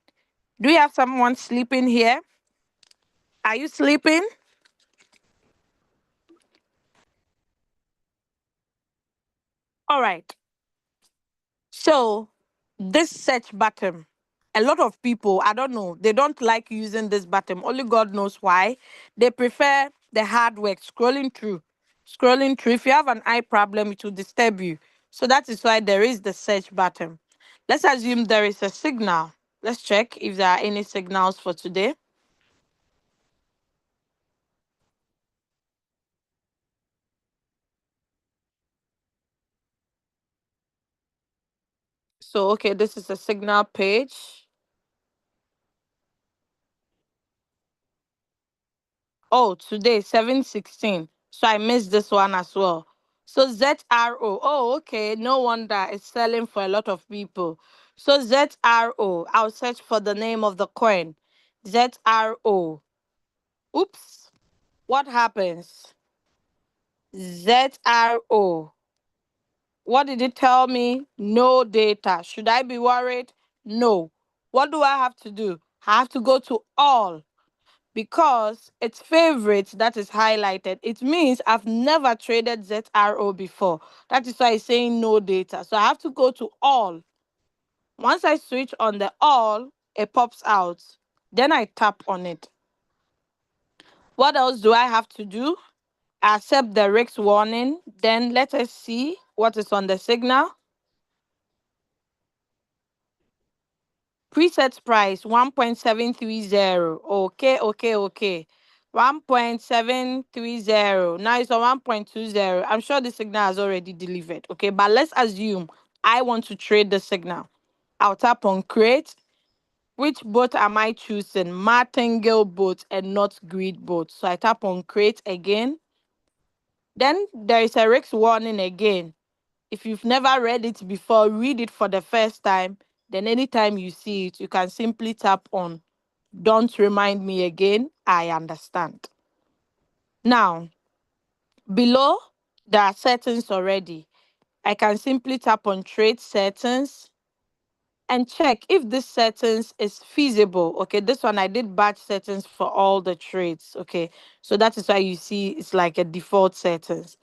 Do you have someone sleeping here? Are you sleeping? All right. So, this search button, a lot of people, I don't know, they don't like using this button. Only God knows why. They prefer the hard work, scrolling through. Scrolling through. If you have an eye problem, it will disturb you. So, that is why there is the search button. Let's assume there is a signal. Let's check if there are any signals for today. So, okay, this is a signal page. Oh, today, 7:16. So I missed this one as well. So ZRO. Oh, okay. No wonder it's selling for a lot of people. So ZRO. I'll search for the name of the coin. ZRO. Oops. What happens? ZRO. What did it tell me? No data. Should I be worried? No. What do I have to do? I have to go to all because it's favorites that is highlighted. It means I've never traded ZRO before. That is why it's saying no data. So I have to go to all. Once I switch on the all, it pops out. Then I tap on it. What else do I have to do? Accept the risk warning. Then let us see what is on the signal. Preset price 1.730. Okay. 1.730. Now it's on 1.20. I'm sure the signal has already delivered. Okay, but let's assume I want to trade the signal. I'll tap on create. Which boat am I choosing? Martingale boat and not grid boat. So I tap on create again. Then there is a risk warning again. If you've never read it before, read it for the first time. Then anytime you see it, you can simply tap on don't remind me again. I understand. Now, below, there are settings already. I can simply tap on trade settings and check if this settings is feasible. Okay, this one I did batch settings for all the trades. Okay, so that is why you see it's like a default settings.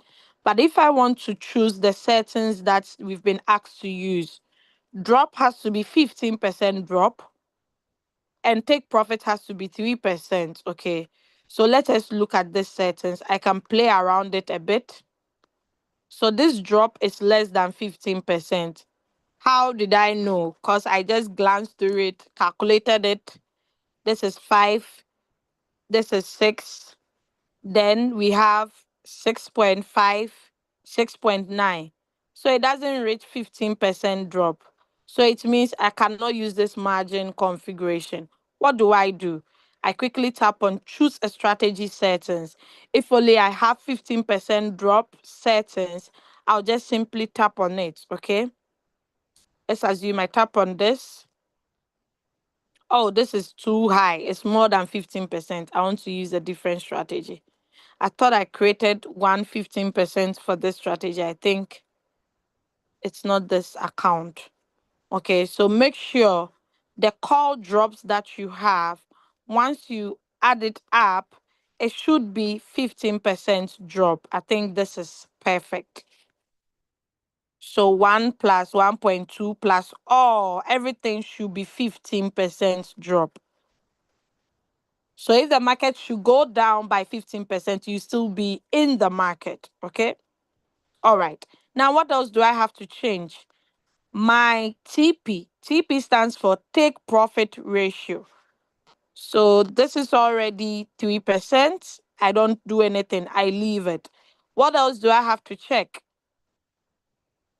But if I want to choose the settings that we've been asked to use, drop has to be 15% drop and take profit has to be 3%. Okay, so let us look at this settings. I can play around it a bit. So this drop is less than 15%. How did I know? Because I just glanced through it, calculated it. This is 5, this is 6. Then we have 6.5, 6.9. So it doesn't reach 15% drop. So it means I cannot use this margin configuration. What do? I quickly tap on choose a strategy settings. If only I have 15% drop settings, I'll just simply tap on it. Okay. Let's assume I tap on this. Oh, this is too high. It's more than 15%. I want to use a different strategy. I thought I created 115% for this strategy. I think it's not this account. Okay, so make sure the call drops that you have, once you add it up, it should be 15% drop. I think this is perfect. So 1 plus 1.2 plus all, everything should be 15% drop. So if the market should go down by 15%, you still be in the market. Okay. All right. Now, what else do I have to change? My TP. TP stands for take profit ratio. So this is already 3%. I don't do anything. I leave it. What else do I have to check?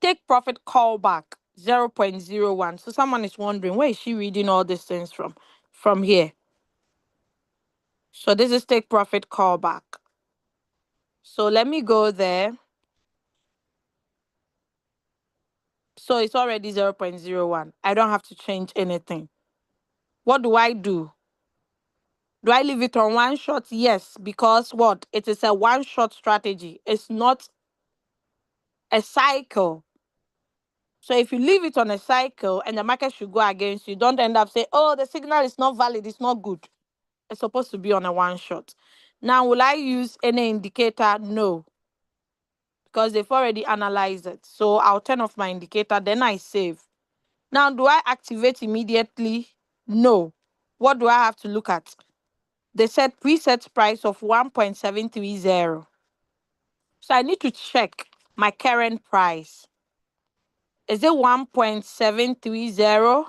Take profit callback 0.01. So someone is wondering, where is she reading all these things from? From here. So this is take profit callback. So let me go there. So it's already 0.01. I don't have to change anything. What do? Do I leave it on one shot? Yes, because what? It is a one shot strategy. It's not a cycle. So if you leave it on a cycle and the market should go against you, don't end up saying, oh, the signal is not valid, it's not good. It's supposed to be on a one shot. Now, will I use any indicator? No, because they've already analyzed it. So I'll turn off my indicator, then I save. Now, do I activate immediately? No. What do I have to look at? They said preset price of 1.730. So I need to check my current price. Is it 1.730?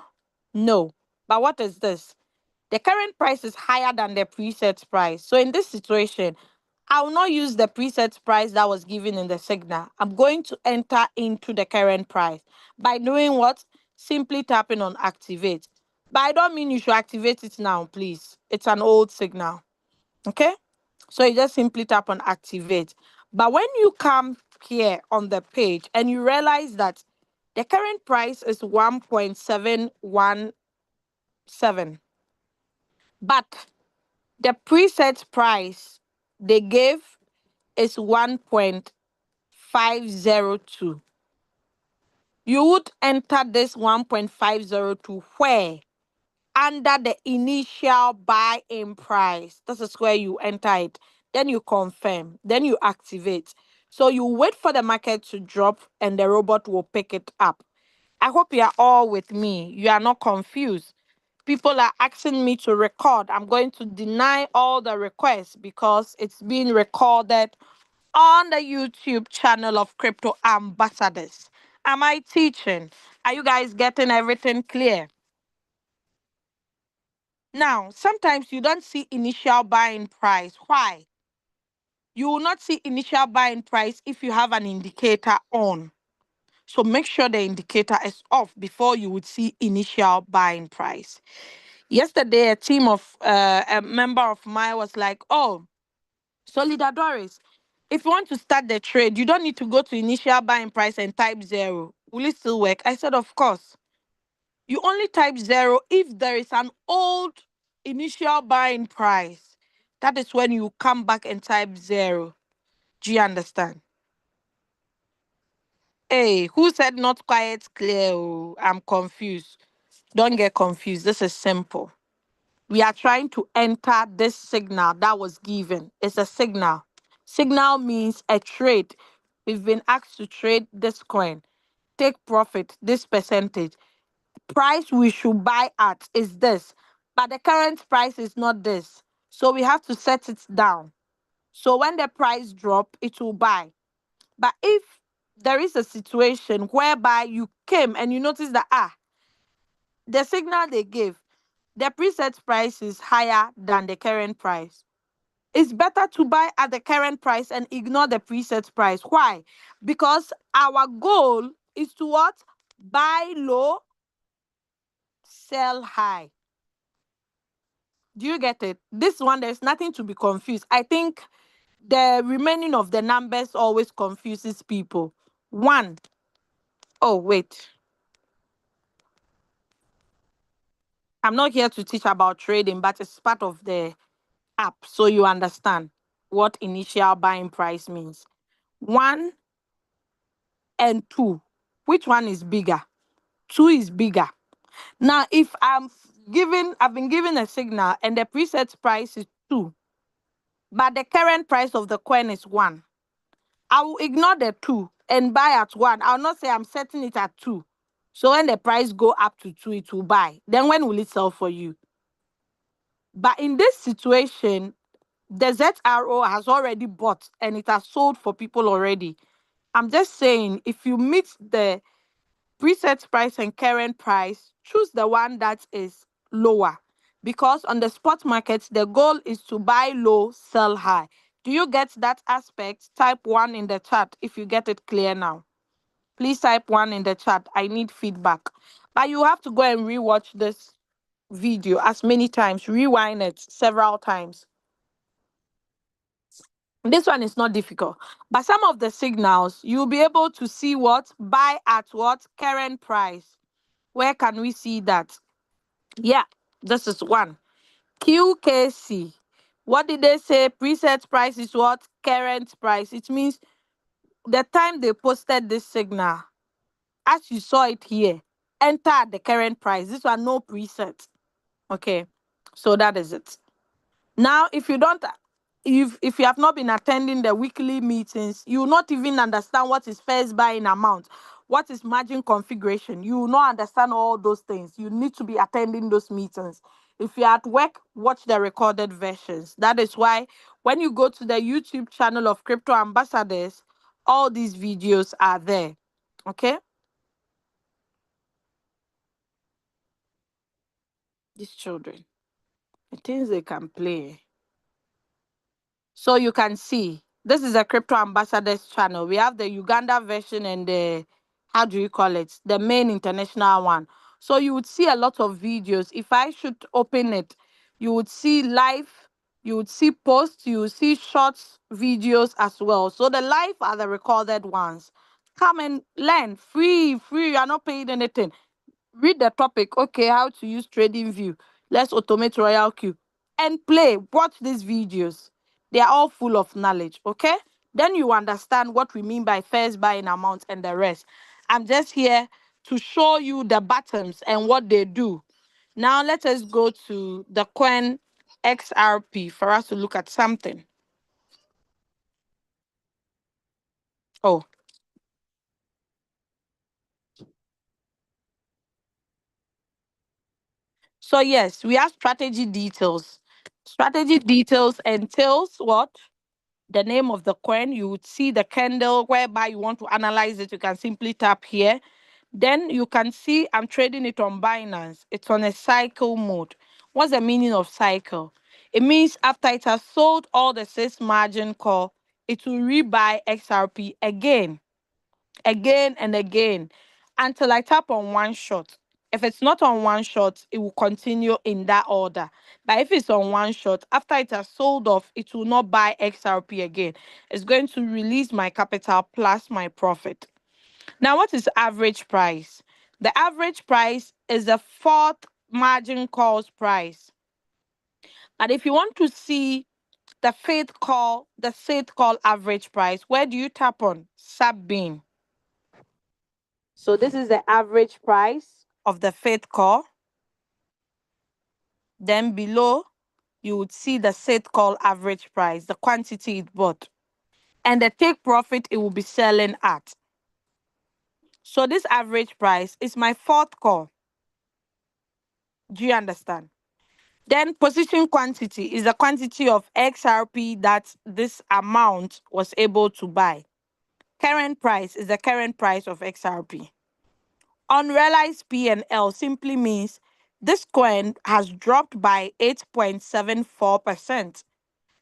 No. But what is this? The current price is higher than the preset price. So in this situation, I will not use the preset price that was given in the signal. I'm going to enter into the current price. By doing what? Simply tapping on activate. But I don't mean you should activate it now, please. It's an old signal. Okay? So you just simply tap on activate. But when you come here on the page and you realize that the current price is 1.717, but the preset price they gave is 1.502. You would enter this 1.502 where? under the initial buy-in price. This is where you enter it. Then you confirm. Then you activate. So you wait for the market to drop and the robot will pick it up. I hope you are all with me. You are not confused. People are asking me to record. I'm going to deny all the requests because it's being recorded on the YouTube channel of Crypto Ambassadors. Am I teaching? Are you guys getting everything clear? Now, sometimes you don't see initial buying price. Why? You will not see initial buying price if you have an indicator on. So make sure the indicator is off before you would see initial buying price. Yesterday, a member of mine was like, "Oh, Solidadores, if you want to start the trade, you don't need to go to initial buying price and type zero. Will it still work?" I said, "Of course. You only type zero if there is an old initial buying price. That is when you come back and type zero. Do you understand?" Hey, who said not quiet clear? Oh, I'm confused. Don't get confused. This is simple. We are trying to enter this signal that was given. It's a signal. Signal means a trade. We've been asked to trade this coin, take profit, this percentage. Price we should buy at is this, but the current price is not this. So we have to set it down. So when the price drop, it will buy. But if there is a situation whereby you came and you notice that the signal they gave, the preset price is higher than the current price, it's better to buy at the current price and ignore the preset price. Why? Because our goal is to what? Buy low, sell high. Do you get it? This one, there's nothing to be confused. I think the remaining of the numbers always confuses people. One, oh, wait. I'm not here to teach about trading, but it's part of the app. So you understand what initial buying price means. One and two. Which one is bigger? Two is bigger. Now, if I've been given a signal and the preset price is two, but the current price of the coin is one, I will ignore the two and buy at one. I'll not say I'm setting it at two. So when the price go up to two, it will buy. Then when will it sell for you? But in this situation, the ZRO has already bought and it has sold for people already. I'm just saying, if you meet the preset price and current price, choose the one that is lower. Because on the spot market, the goal is to buy low, sell high. Do you get that aspect? Type one in the chat if you get it clear now. Please type one in the chat. I need feedback. But you have to go and rewatch this video as many times, rewind it several times. This one is not difficult. But some of the signals, you'll be able to see what? Buy at what? Current price. Where can we see that? Yeah, this is one. QKC. What did they say? Preset price is what? Current price. It means the time they posted this signal, as you saw it here, enter at the current price. This one, no preset. Okay, so that is it. Now, if you have not been attending the weekly meetings, you will not even understand what is first buying amount, what is margin configuration. You will not understand all those things. You need to be attending those meetings. If you're at work, watch the recorded versions. That is why when you go to the YouTube channel of Crypto Ambassadors, all these videos are there. Okay? These children, the things they can play. So you can see this is a Crypto Ambassadors channel. We have the Uganda version and the, how do you call it? The main international one. So you would see a lot of videos. If I should open it, you would see live, you would see posts, you would see shorts videos as well. So the live are the recorded ones. Come and learn free, free. You are not paying anything. Read the topic. Okay, how to use trading view. Let's automate Royalq and play. Watch these videos. They are all full of knowledge. Okay, then you understand what we mean by first buying amount and the rest. I'm just here to show you the buttons and what they do. Now let us go to the coin XRP for us to look at something. Oh, so yes, we have strategy details. Strategy details entails what? The name of the coin. You would see the candle whereby you want to analyze it. You can simply tap here. Then you can see I'm trading it on Binance. It's on a cycle mode. What's the meaning of cycle? It means after it has sold all the 6 margin call, it will rebuy XRP again and again until I tap on one shot. If it's not on one shot, it will continue in that order. But if it's on one shot, after it has sold off, it will not buy XRP again. It's going to release my capital plus my profit. Now, what is average price? The average price is the fourth margin calls price. But if you want to see the faith call average price, where do you tap on? Sub-bin. So this is the average price of the faith call. Then below, you would see the faith call average price, the quantity it bought, and the take profit it will be selling at. So this average price is my fourth call. Do you understand? Then position quantity is the quantity of XRP that this amount was able to buy. Current price is the current price of XRP. Unrealized P&L simply means this coin has dropped by 8.74%.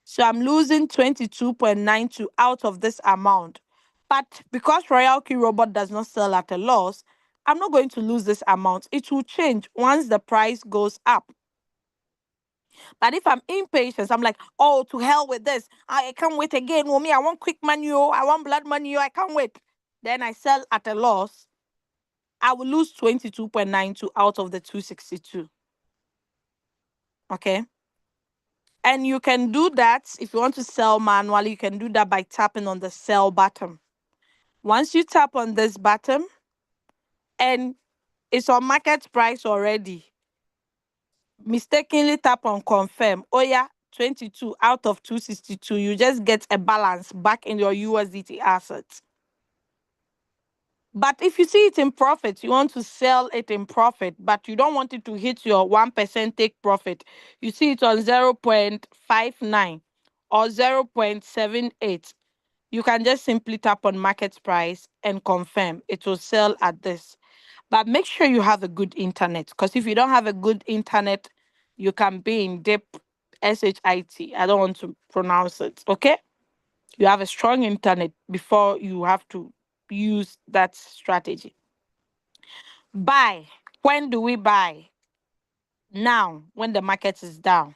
So I'm losing 22.92 out of this amount. But because Royalq robot does not sell at a loss, I'm not going to lose this amount. It will change once the price goes up. But if I'm impatient, I'm like, oh, to hell with this. I can't wait again. Well, me, I want quick money. I want blood money. I can't wait. Then I sell at a loss. I will lose 22.92 out of the 262. Okay. And you can do that if you want to sell manually. You can do that by tapping on the sell button. Once you tap on this button and it's on market price already, mistakenly tap on confirm. Oh yeah, 22 out of 262. You just get a balance back in your USDT assets. But if you see it in profit, you want to sell it in profit, but you don't want it to hit your 1% take profit. You see it on 0.59 or 0.78. You can just simply tap on market price and confirm it will sell at this. But make sure you have a good internet, because if you don't have a good internet, you can be in deep SHIT. I don't want to pronounce it. Okay? You have a strong internet before you have to use that strategy. Buy. When do we buy? Now, when the market is down.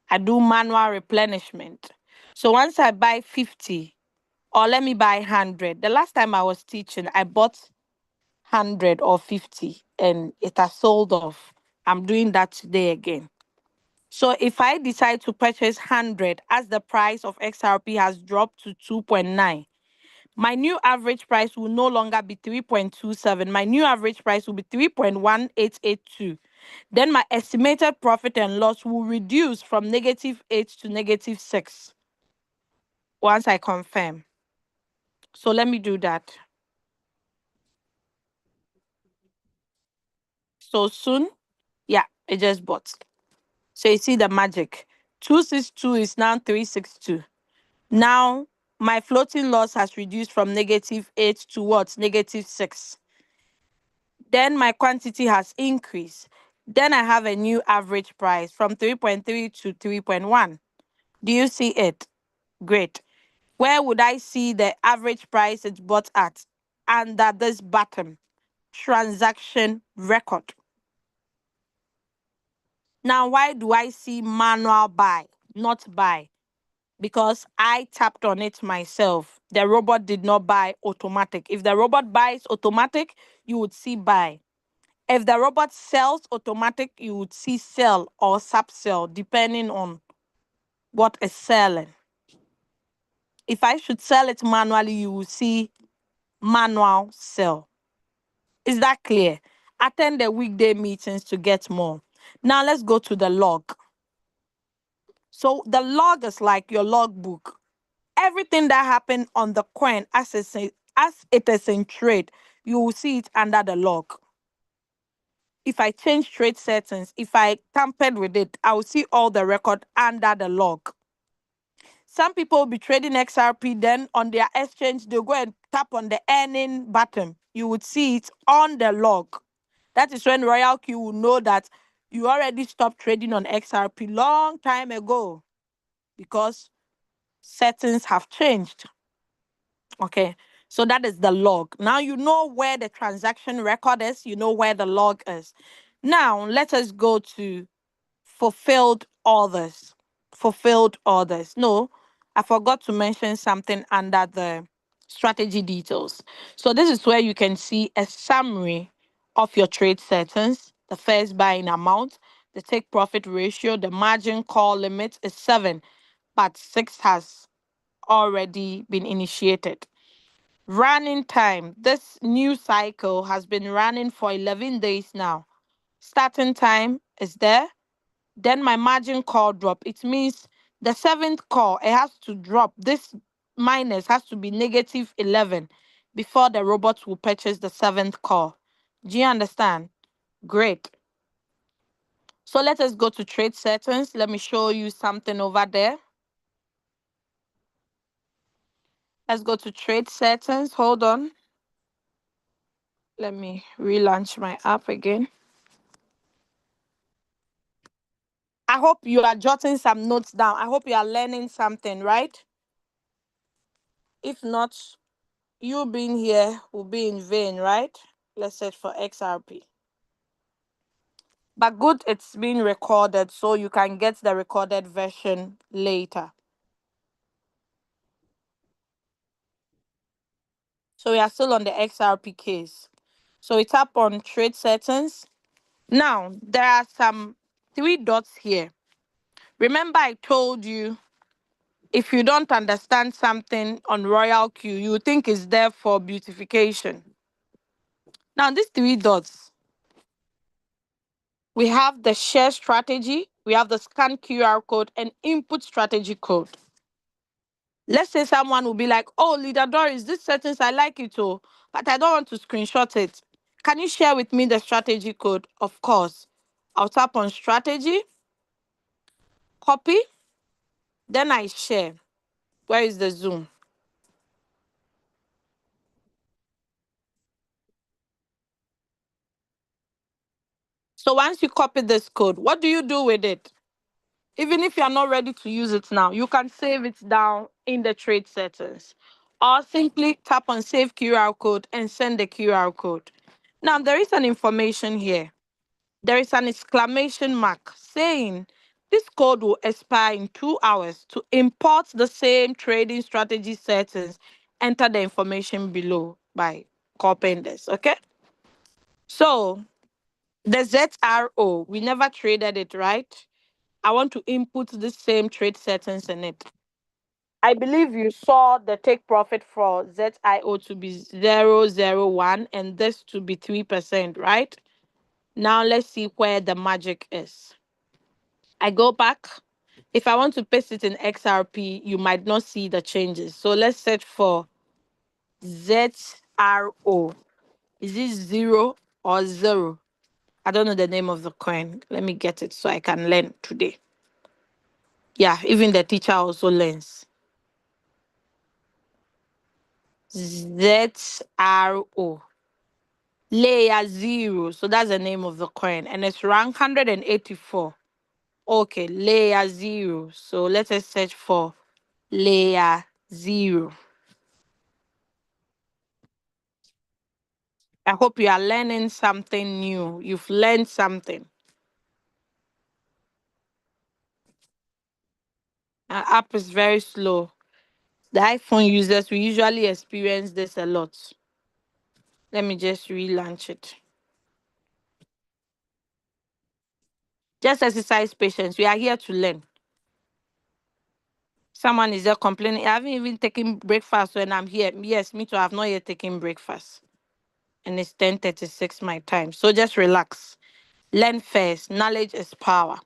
I do manual replenishment. So once I buy 50, or let me buy 100. The last time I was teaching, I bought 100 or 50 and it has sold off. I'm doing that today again. So if I decide to purchase 100 as the price of XRP has dropped to 2.9, my new average price will no longer be 3.27. My new average price will be 3.1882. Then my estimated profit and loss will reduce from -8 to -6 once I confirm. So let me do that. So soon, yeah, it just bought. So you see the magic. 262 is now 362. Now my floating loss has reduced from -8 to what? -6. Then my quantity has increased. Then I have a new average price from 3.3 to 3.1. Do you see it? Great. Where would I see the average price it's bought at? Under this button, transaction record. Now, why do I see manual buy, not buy? Because I tapped on it myself. The robot did not buy automatic. If the robot buys automatic, you would see buy. If the robot sells automatic, you would see sell or sub sell, depending on what is selling. If I should sell it manually, you will see manual sell. Is that clear? Attend the weekday meetings to get more. Now let's go to the log. So the log is like your logbook. Everything that happened on the coin as it is in trade, you will see it under the log. If I change trade settings, if I tampered with it, I will see all the record under the log. Some people will be trading XRP, then on their exchange, they'll go and tap on the earning button. You would see it on the log. That is when Royalq will know that you already stopped trading on XRP long time ago because settings have changed. Okay, so that is the log. Now you know where the transaction record is, you know where the log is. Now let us go to fulfilled orders. Fulfilled orders. No, I forgot to mention something under the strategy details. So this is where you can see a summary of your trade settings. The first buying amount, the take profit ratio, the margin call limit is 7, but 6 has already been initiated. Running time. This new cycle has been running for 11 days now. Starting time is there. Then my margin call drop. It means the seventh call, it has to drop. This minus has to be -11 before the robot will purchase the seventh call. Do you understand? Great. So let us go to trade settings. Let me show you something over there. Let's go to trade settings. Hold on. Let me relaunch my app again. I hope you are jotting some notes down. I hope you are learning something, right? If not, you being here will be in vain, right? Let's search for XRP. But good, it's being recorded, so you can get the recorded version later. So we are still on the XRP case. So we tap on trade settings. Now, there are some 3 dots here. Remember I told you, if you don't understand something on Royalq, you think it's there for beautification. Now, these 3 dots, we have the share strategy, we have the scan QR code, and input strategy code. Let's say someone will be like, oh, Leader Doris, this settings, I like it, oh, but I don't want to screenshot it. Can you share with me the strategy code? Of course. I'll tap on strategy, copy, then I share. Where is the Zoom? So once you copy this code, what do you do with it? Even if you're not ready to use it now, you can save it down in the trade settings or simply tap on save QR code and send the QR code. Now, there is an information here. There is an exclamation mark saying this code will expire in 2 hours. To import the same trading strategy settings, enter the information below by copying this, okay? So the ZRO, we never traded it, right? I want to input the same trade settings in it. I believe you saw the take profit for ZIO to be 001 and this to be 3%, right? Now let's see where the magic is. I go back. If I want to paste it in XRP, you might not see the changes. So let's search for ZRO. Is it 0 or 0? I don't know the name of the coin. Let me get it so I can learn today. Yeah, even the teacher also learns. ZRO. Layer 0. So that's the name of the coin. And it's rank 184. Okay, layer 0. So let us search for layer 0. I hope you are learning something new. You've learned something. Our app is very slow. The iPhone users, we usually experience this a lot. Let me just relaunch it. Just exercise patience. We are here to learn. Someone is there complaining, I haven't even taken breakfast when I'm here. Yes, me too. I have not yet taken breakfast. and it's 10:36 my time. So just relax. Learn first. Knowledge is power.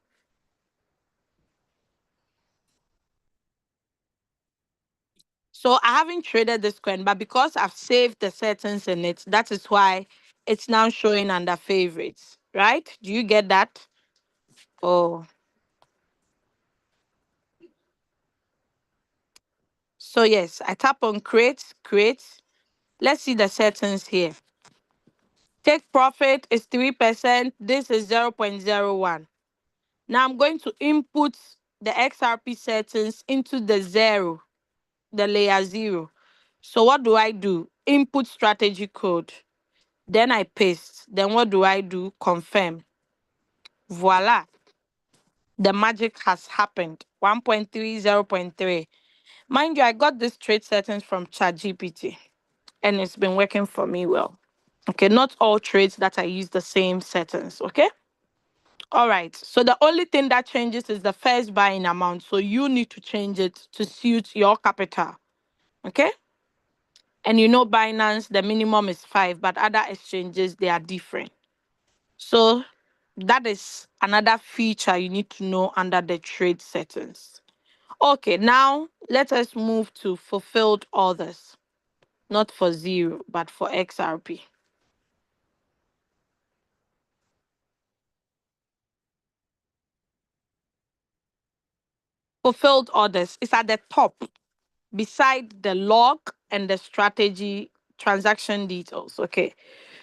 So I haven't traded this coin, but because I've saved the settings in it, that is why it's now showing under favorites. Right? Do you get that? Oh, so yes, I tap on create, create. Let's see the settings here. Take profit is 3%. This is 0.01. Now I'm going to input the XRP settings into the zero, the layer zero. So what do I do? Input strategy code. Then I paste. Then what do I do? Confirm. Voila. The magic has happened. 1.3, 0.3. Mind you, I got this trade settings from ChatGPT and it's been working for me well. Okay, not all trades that I use the same settings. Okay. All right. So the only thing that changes is the first buying amount. So you need to change it to suit your capital. Okay. And you know, Binance, the minimum is 5, but other exchanges, they are different. So that is another feature you need to know under the trade settings. Okay, now let us move to fulfilled orders. Not for zero, but for XRP. Fulfilled orders is at the top beside the log and the strategy transaction details. Okay.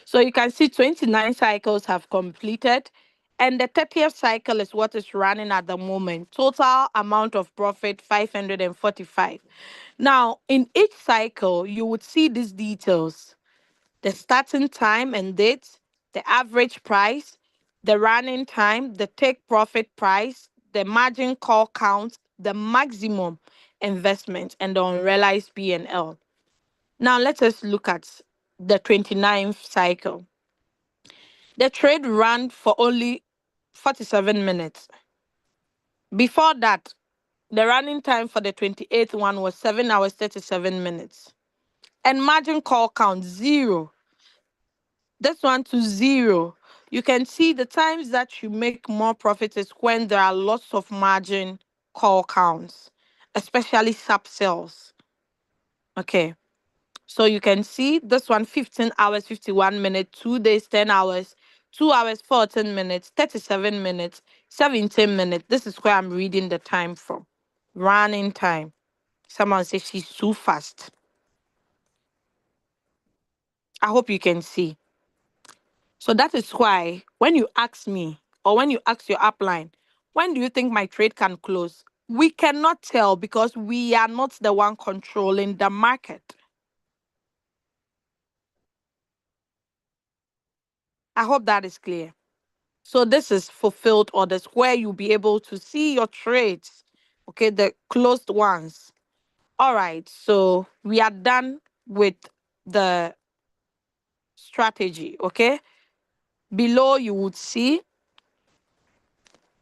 So you can see 29 cycles have completed, and the 30th cycle is what is running at the moment. Total amount of profit 545. Now, in each cycle, you would see these details: the starting time and date, the average price, the running time, the take profit price, the margin call count, the maximum investment, and the unrealized P&L. Now, let us look at the 29th cycle. The trade ran for only 47 minutes. Before that, the running time for the 28th one was 7 hours 37 minutes. And margin call count 0. This one to 0. You can see the times that you make more profit is when there are lots of margin call counts, especially sub sales. Okay. So you can see this one 15 hours 51 minutes, 2 days 10 hours, 2 hours 14 minutes, 37 minutes, 17 minutes. This is where I'm reading the time from. Running time. Someone says she's too fast. I hope you can see. So that is why when you ask me or when you ask your upline, when do you think my trade can close? We cannot tell because we are not the one controlling the market. I hope that is clear. So this is fulfilled orders where you'll be able to see your trades, okay, the closed ones. All right, so we are done with the strategy, okay? Below you would see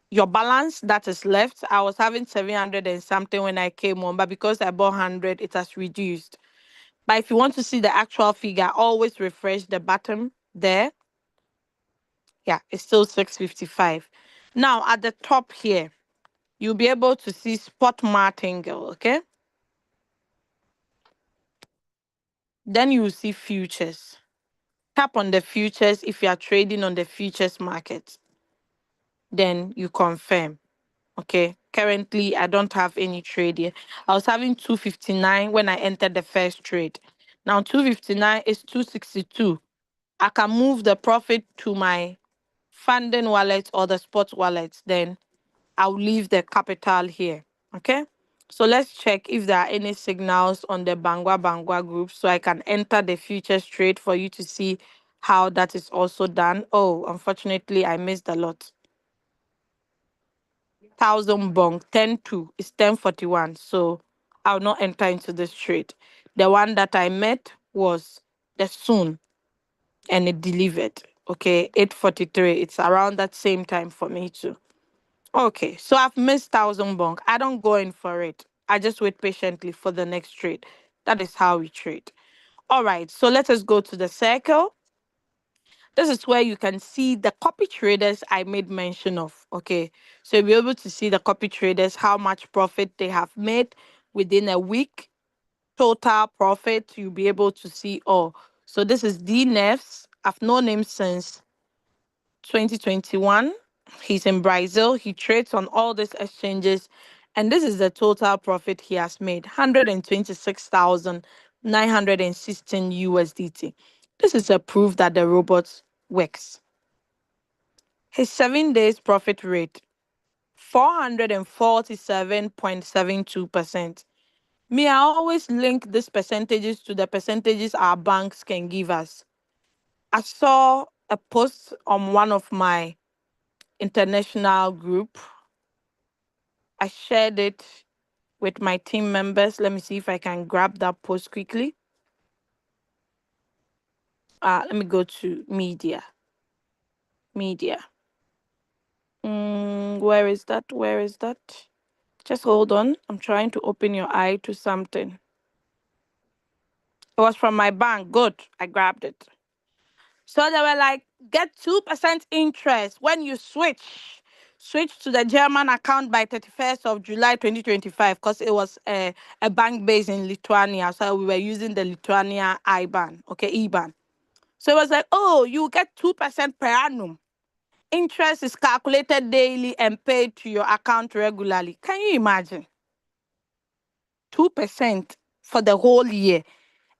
your balance that is left. I was having 700 and something when I came on, but because I bought 100, it has reduced. But if you want to see the actual figure, always refresh the bottom there. Yeah, it's still 655. Now at the top here, you'll be able to see spot martingale, okay? Then you will see futures. Tap on the futures if you are trading on the futures market. Then you confirm, okay? Currently, I don't have any trade here. I was having 259 when I entered the first trade. Now 259 is 262. I can move the profit to my funding wallet or the spot wallet. Then I'll leave the capital here. Okay. So let's check if there are any signals on the Bangwa Bangwa group so I can enter the futures trade for you to see how that is also done. Oh, unfortunately, I missed a lot. 1,000 bong, 10-2 is 1041. So I'll not enter into this trade. The one that I met was the soon and it delivered. Okay, 843. It's around that same time for me too. Okay, so I've missed 1,000 bong. I don't go in for it. I just wait patiently for the next trade. That is how we trade. All right, so let us go to the circle. This is where you can see the copy traders I made mention of. Okay. So you'll be able to see the copy traders, how much profit they have made within a week, total profit. You'll be able to see all. So this is D Nefs. I've known him since 2021. He's in Brazil. He trades on all these exchanges. And this is the total profit he has made, 126,916 USDT. This is a proof that the robot works. His 7 days profit rate, 447.72%. Me, I always link these percentages to the percentages our banks can give us. I saw a post on one of my international group. I shared it with my team members. Let me see if I can grab that post quickly. Let me go to media. Media. Where is that? Where is that? Just hold on. I'm trying to open your eye to something. It was from my bank. Good. I grabbed it. So they were like, get 2% interest when you switch to the German account by 31st of July 2025, because it was a bank based in Lithuania. So we were using the Lithuania IBAN, okay, IBAN. So it was like, oh, you get 2% per annum. Interest is calculated daily and paid to your account regularly. Can you imagine? 2% for the whole year.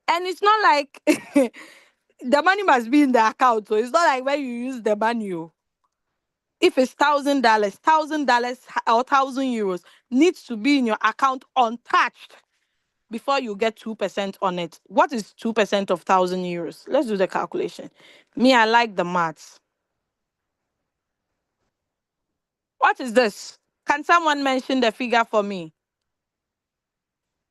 And it's not like the money must be in the account. So it's not like when you use the money. If it's $1,000 or 1,000 euros needs to be in your account untouched before you get 2% on it. What is 2% of 1,000 euros? Let's do the calculation. Me, I like the maths. What is this? Can someone mention the figure for me?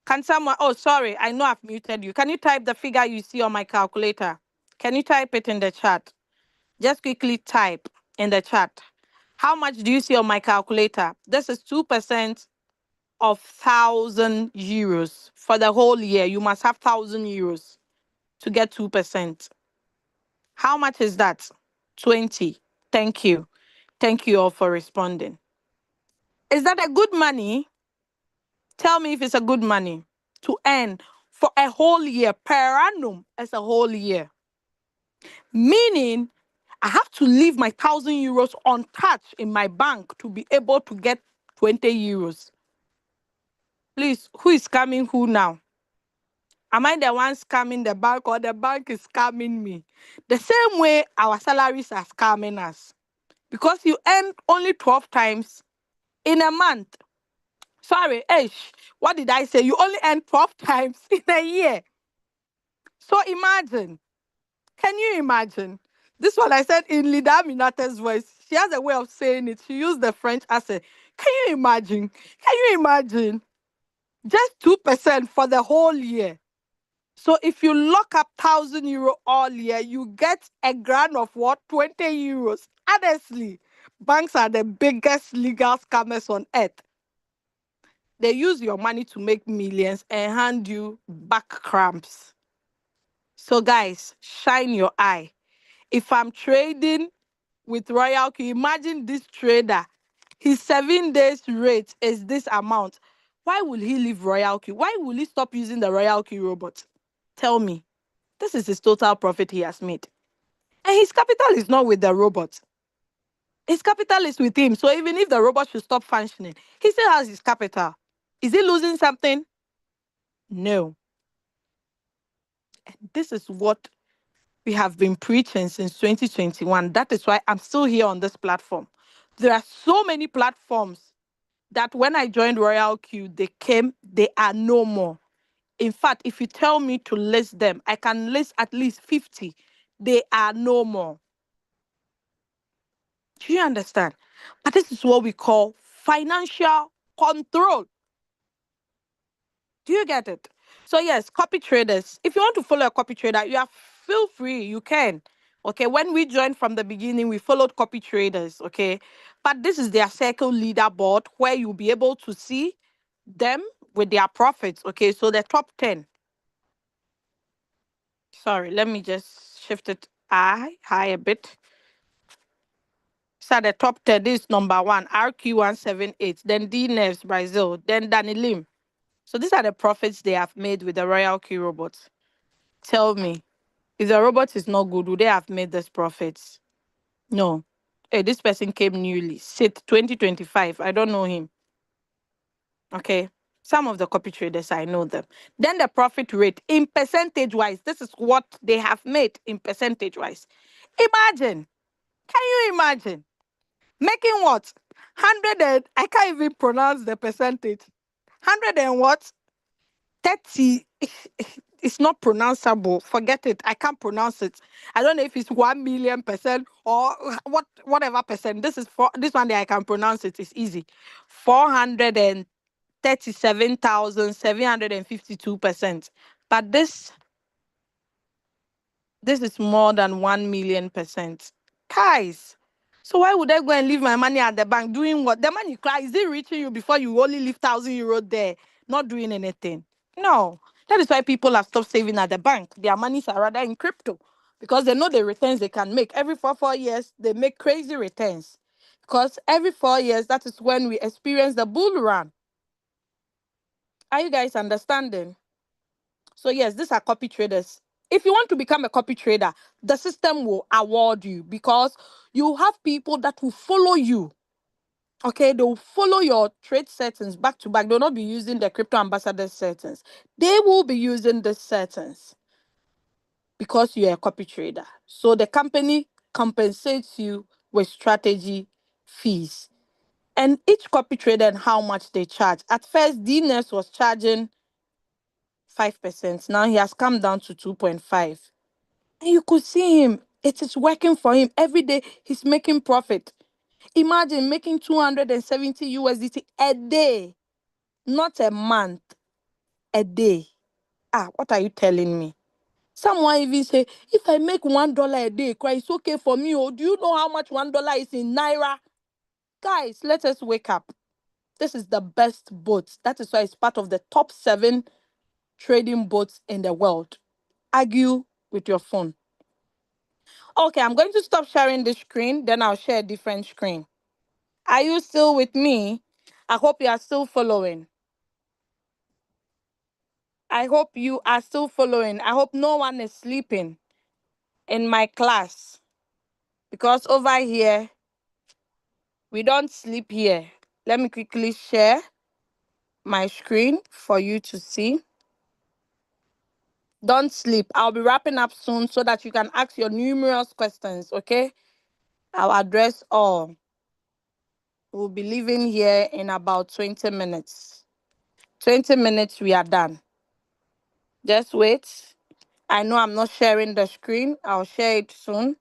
Can someone? Oh, sorry. I know I've muted you. Can you type the figure you see on my calculator? Can you type it in the chat? Just quickly type in the chat. How much do you see on my calculator? This is 2% of 1,000 euros for the whole year. You must have 1,000 euros to get 2%. How much is that? 20. Thank you. Thank you all for responding. Is that a good money? Tell me if it's a good money to earn for a whole year per annum as a whole year. Meaning, I have to leave my 1,000 euros untouched in my bank to be able to get 20 euros. Please, who is scamming who now? Am I the one scamming the bank or the bank is scamming me? The same way our salaries are scamming us. Because you earn only 12 times in a month. Sorry, what did I say? You only earn 12 times in a year. So imagine. Can you imagine? This one I said in Lida Minate's voice. She has a way of saying it. She used the French accent. Can you imagine? Can you imagine? Just 2% for the whole year. So if you lock up 1,000 euro all year, you get a grant of what? 20 euros. Honestly, banks are the biggest legal scammers on earth. They use your money to make millions and hand you back cramps. So guys, shine your eye. If I'm trading with Royalq, imagine this trader. His 7 days rate is this amount. Why will he leave Royalq? Why will he stop using the Royalq robot? Tell me. This is his total profit he has made. And his capital is not with the robot. His capital is with him. So even if the robot should stop functioning, he still has his capital. Is he losing something? No. And this is what we have been preaching since 2021. That is why I'm still here on this platform. There are so many platforms that when I joined Royalq, they are no more. In fact, if you tell me to list them, I can list at least 50. They are no more. Do you understand? But this is what we call financial control. Do you get it? So yes, copy traders. If you want to follow a copy trader, feel free. You can. Okay. When we joined from the beginning, we followed copy traders. Okay. But this is their circle leaderboard where you'll be able to see them with their profits. Okay. So the top 10. Sorry, let me just shift it high a bit. So the top 10 is number one, RQ178, then D Nerves Brazil, then Danilim. So these are the profits they have made with the Royalq robots. Tell me, if the robot is not good, would they have made this profits? No. Hey, this person came newly. Sit 2025. I don't know him. Okay. Some of the copy traders, I know them. Then the profit rate in percentage wise. This is what they have made in percentage wise. Imagine. Can you imagine? Making what? 100 and I can't even pronounce the percentage. 100 and what? 30. It's not pronounceable. Forget it. I can't pronounce it. I don't know if it's 1,000,000% or whatever percent. This is for this one that I can pronounce it. It's easy. 437,752%. But this is more than 1,000,000%. Guys, so why would I go and leave my money at the bank doing what? The money cry, is it reaching you before you only leave 1,000 euros there, not doing anything? No. That is why people have stopped saving at the bank. Their monies are rather in crypto because they know the returns they can make. Every 4 years, they make crazy returns. Because every 4 years, that is when we experience the bull run. Are you guys understanding? So yes, these are copy traders. If you want to become a copy trader, the system will award you because you have people that will follow you. Okay, they will follow your trade settings back to back. They'll not be using the crypto ambassador settings. They will be using the settings because you're a copy trader. So the company compensates you with strategy fees. And each copy trader and how much they charge. At first, DNS was charging 5%. Now he has come down to 2.5. And you could see him. It is working for him. Every day he's making profit. Imagine making 270 USDT a day, not a month, a day. What are you telling me? Someone even say, if I make $1 a day, cry, it's okay for me. Oh, do you know how much $1 is in Naira? Guys, let us wake up. This is the best boat. That is why it's part of the top 7 trading boats in the world. Argue with your phone. Okay, I'm going to stop sharing the screen, then I'll share a different screen. Are you still with me? I hope you are still following. I hope you are still following. I hope no one is sleeping in my class because over here, we don't sleep here. Let me quickly share my screen for you to see. Don't sleep. I'll be wrapping up soon so that you can ask your numerous questions, okay? I'll address all. We'll be leaving here in about 20 minutes. 20 minutes, we are done. Just wait. I know I'm not sharing the screen. I'll share it soon.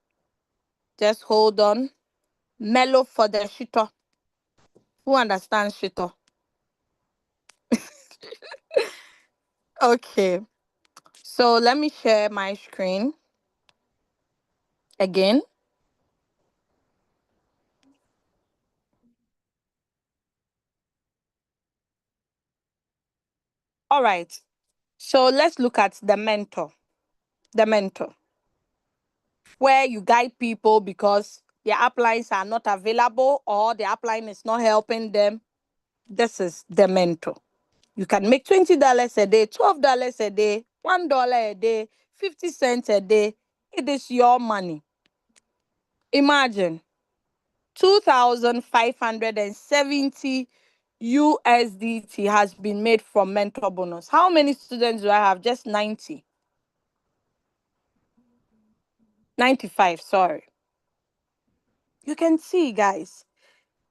Just hold on. Mellow for the shito. Who understands shito? Okay. So let me share my screen again. All right. So let's look at the mentor. The mentor. Where you guide people because their uplines are not available or the upline is not helping them. This is the mentor. You can make $20 a day, $12 a day, $1 a day, 50 cents a day. It is your money. Imagine 2,570 USDT has been made from mentor bonus. How many students do I have? Just 90. 95, sorry. You can see, guys,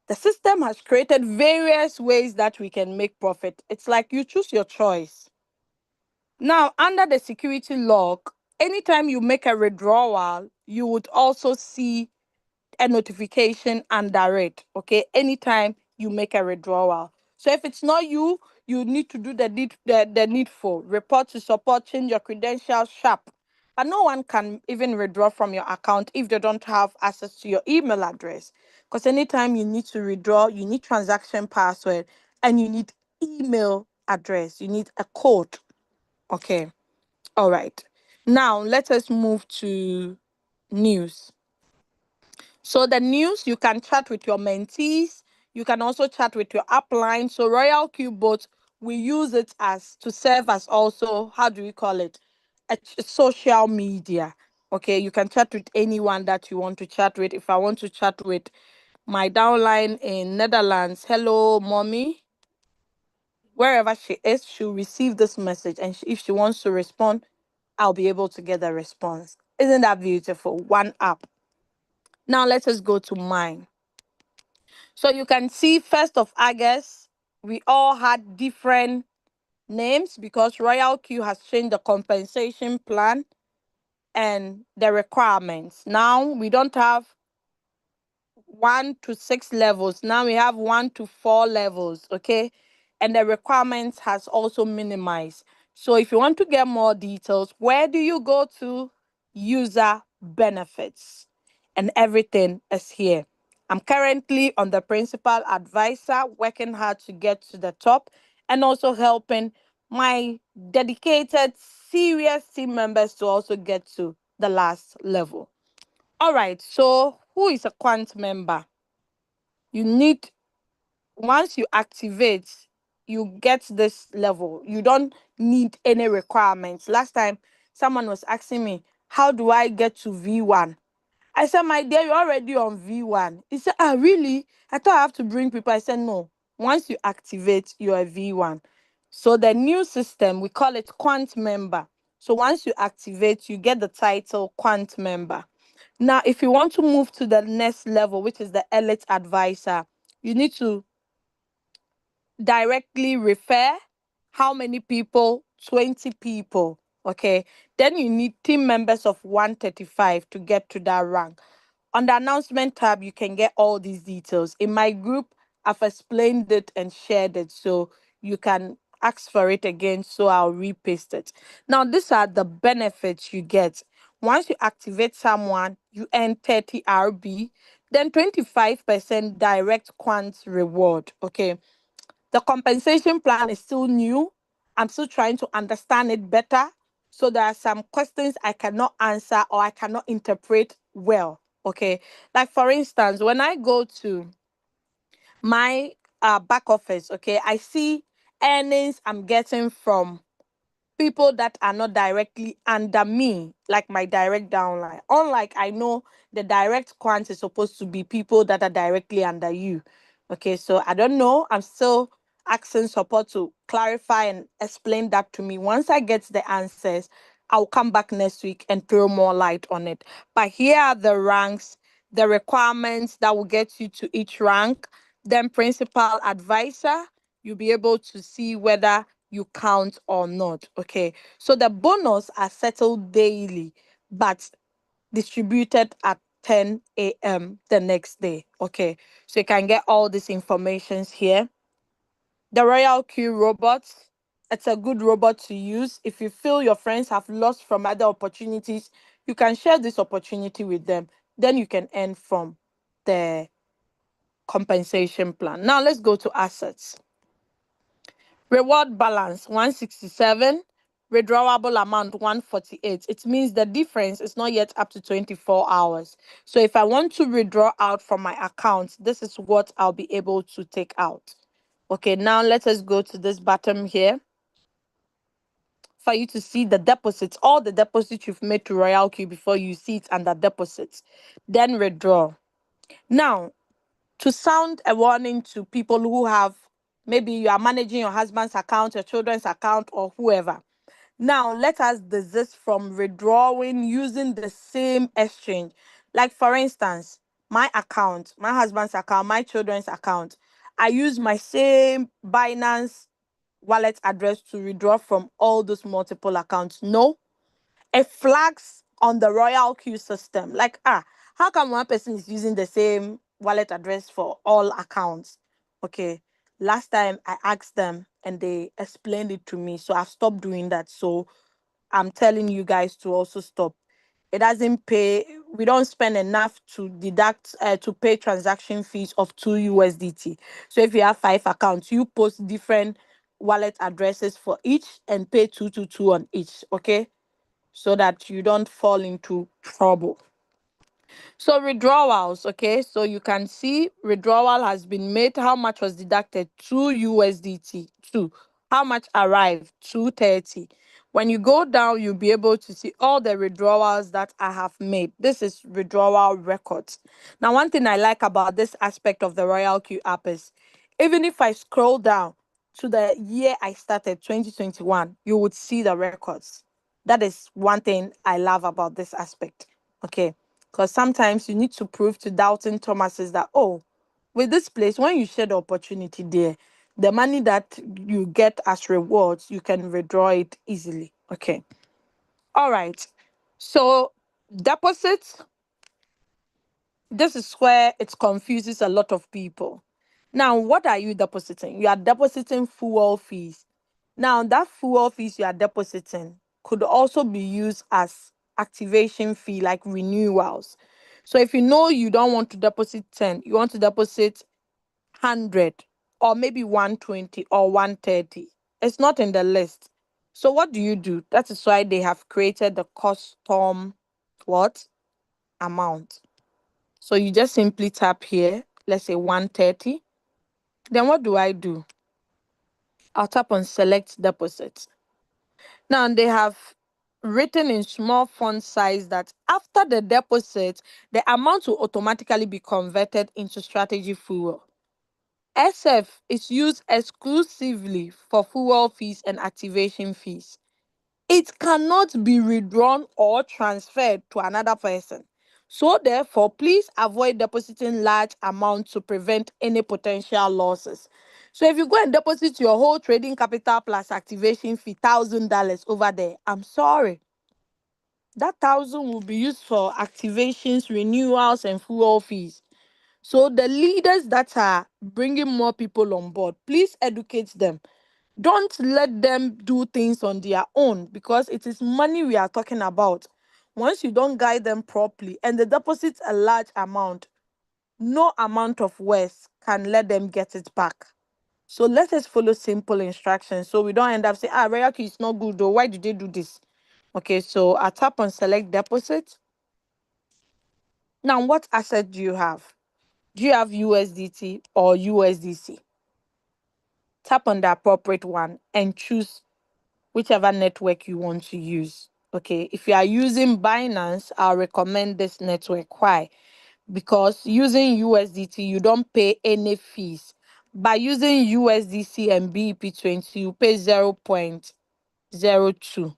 the system has created various ways that we can make profit. It's like you choose your choice. Now, under the security lock, anytime you make a withdrawal, you would also see a notification under it. Okay, anytime you make a withdrawal. So if it's not you, you need to do the needful. Report to support, change your credentials sharp. But no one can even withdraw from your account if they don't have access to your email address. Because anytime you need to withdraw, you need transaction password and you need email address. You need a code. Okay. All right. Now let us move to news. So the news, you can chat with your mentees. You can also chat with your upline. So Royalq bot, we use it as to serve as also, how do we call it? Social media. Okay, you can chat with anyone that you want to chat with. If I want to chat with my downline in Netherlands, hello, mommy, wherever she is, she'll receive this message. And if she wants to respond, I'll be able to get a response. Isn't that beautiful? One app. Now let us go to mine. So you can see 1st of August, we all had different names because Royalq has changed the compensation plan and the requirements. Now we don't have 1 to 6 levels. Now we have 1 to 4 levels, okay? And the requirements has also minimized. So if you want to get more details, where do you go to? User benefits. And everything is here. I'm currently on the principal advisor, working hard to get to the top and also helping my dedicated, serious team members to also get to the last level. All right, so who is a quant member? You need, once you activate, you get this level. You don't need any requirements. Last time, someone was asking me, how do I get to V1? I said, my dear, you're already on V1. He said, ah, really? I thought I have to bring people. I said, no. Once you activate, you're a V1. So the new system, we call it quant member. So once you activate, you get the title quant member. Now, if you want to move to the next level, which is the elite advisor, you need to directly refer how many people? 20 people. Okay. Then you need team members of 135 to get to that rank. On the announcement tab, you can get all these details. In my group, I've explained it and shared it. So you can ask for it again. So I'll repaste it. Now, these are the benefits you get. Once you activate someone, you earn 30 RB, then 25% direct quant reward. Okay. The compensation plan is still new. I'm still trying to understand it better. So there are some questions I cannot answer or I cannot interpret well. Okay. Like for instance, when I go to my back office, okay, I see earnings I'm getting from people that are not directly under me, like my direct downline. Unlike I know the direct quant is supposed to be people that are directly under you. Okay, so I don't know. I'm still asking support to clarify and explain that to me. Once I get the answers, I'll come back next week and throw more light on it. But here are the ranks, the requirements that will get you to each rank. Then principal advisor, you'll be able to see whether you count or not. Okay. So the bonus are settled daily, but distributed at 10 a.m. the next day. Okay. So you can get all these informations here. The Royalq robot, it's a good robot to use. If you feel your friends have lost from other opportunities, you can share this opportunity with them. Then you can earn from the compensation plan. Now let's go to assets. Reward balance 167, withdrawable amount 148. It means the difference is not yet up to 24 hours. So if I want to withdraw out from my account, this is what I'll be able to take out. Okay, now let us go to this bottom here for you to see the deposits, all the deposits you've made to Royalq before you see it under deposits. Then withdraw. Now, to sound a warning to people who have, maybe you are managing your husband's account, your children's account, or whoever. Now, let us desist from withdrawing using the same exchange. Like, for instance, my account, my husband's account, my children's account, I use my same Binance wallet address to withdraw from all those multiple accounts. No, it flags on the Royalq system. Like, how come one person is using the same wallet address for all accounts? Okay. Last time I asked them and they explained it to me. So I've stopped doing that. So I'm telling you guys to also stop. It doesn't pay. We don't spend enough to deduct to pay transaction fees of 2 USDT. So if you have 5 accounts, you post different wallet addresses for each and pay 222 on each. Okay, so that you don't fall into trouble. So withdrawals, okay. So you can see withdrawal has been made. How much was deducted? 2 USDT. Two. How much arrived? 230. When you go down, you'll be able to see all the withdrawals that I have made. This is withdrawal records. Now, one thing I like about this aspect of the Royalq app is, even if I scroll down to the year I started, 2021, you would see the records. That is one thing I love about this aspect. Okay. Because sometimes you need to prove to doubting Thomases that, oh, with this place, when you share the opportunity there, the money that you get as rewards, you can withdraw it easily. Okay. All right. So deposits, this is where it confuses a lot of people. Now, what are you depositing? You are depositing fuel fees. Now, that fuel fees you are depositing could also be used as activation fee, like renewals. So if you know you don't want to deposit 10, you want to deposit 100 or maybe 120 or 130. It's not in the list. So what do you do? That is why they have created the custom what? Amount. So you just simply tap here, let's say 130. Then what do I do? I'll tap on select deposit. Now they have written in small font size that after the deposit, the amount will automatically be converted into strategy fuel. SF is used exclusively for fuel fees and activation fees. It cannot be withdrawn or transferred to another person. So therefore, please avoid depositing large amounts to prevent any potential losses. So if you go and deposit your whole trading capital plus activation fee, $1,000 over there, I'm sorry. That thousand will be used for activations, renewals, and fuel fees. So the leaders that are bringing more people on board, please educate them. Don't let them do things on their own, because it is money we are talking about. Once you don't guide them properly and they deposit a large amount, no amount of words can let them get it back. So let us follow simple instructions so we don't end up saying, Royalq is not good though. Why did they do this? Okay, so I tap on select deposit. Now, what asset do you have? Do you have USDT or USDC? Tap on the appropriate one and choose whichever network you want to use. Okay, if you are using Binance, I'll recommend this network. Why? Because using USDT, you don't pay any fees. By using USDC and BEP20, you pay 0.02.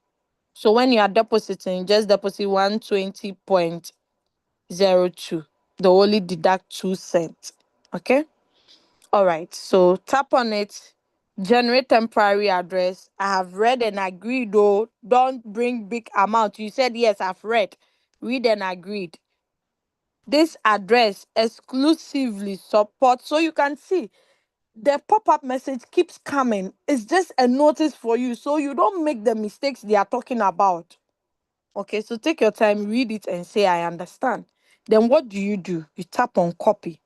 So when you are depositing, just deposit 120.02. They only deduct 2 cents. Okay. All right, so tap on it, generate temporary address. I have read and agreed, though. Don't bring big amount. You said, yes, I've read. Read and agreed. This address exclusively supports, so you can see the pop-up message keeps coming. It's just a notice for you, so you don't make the mistakes they are talking about. Okay, so take your time, read it, and say, I understand. Then what do? You tap on copy.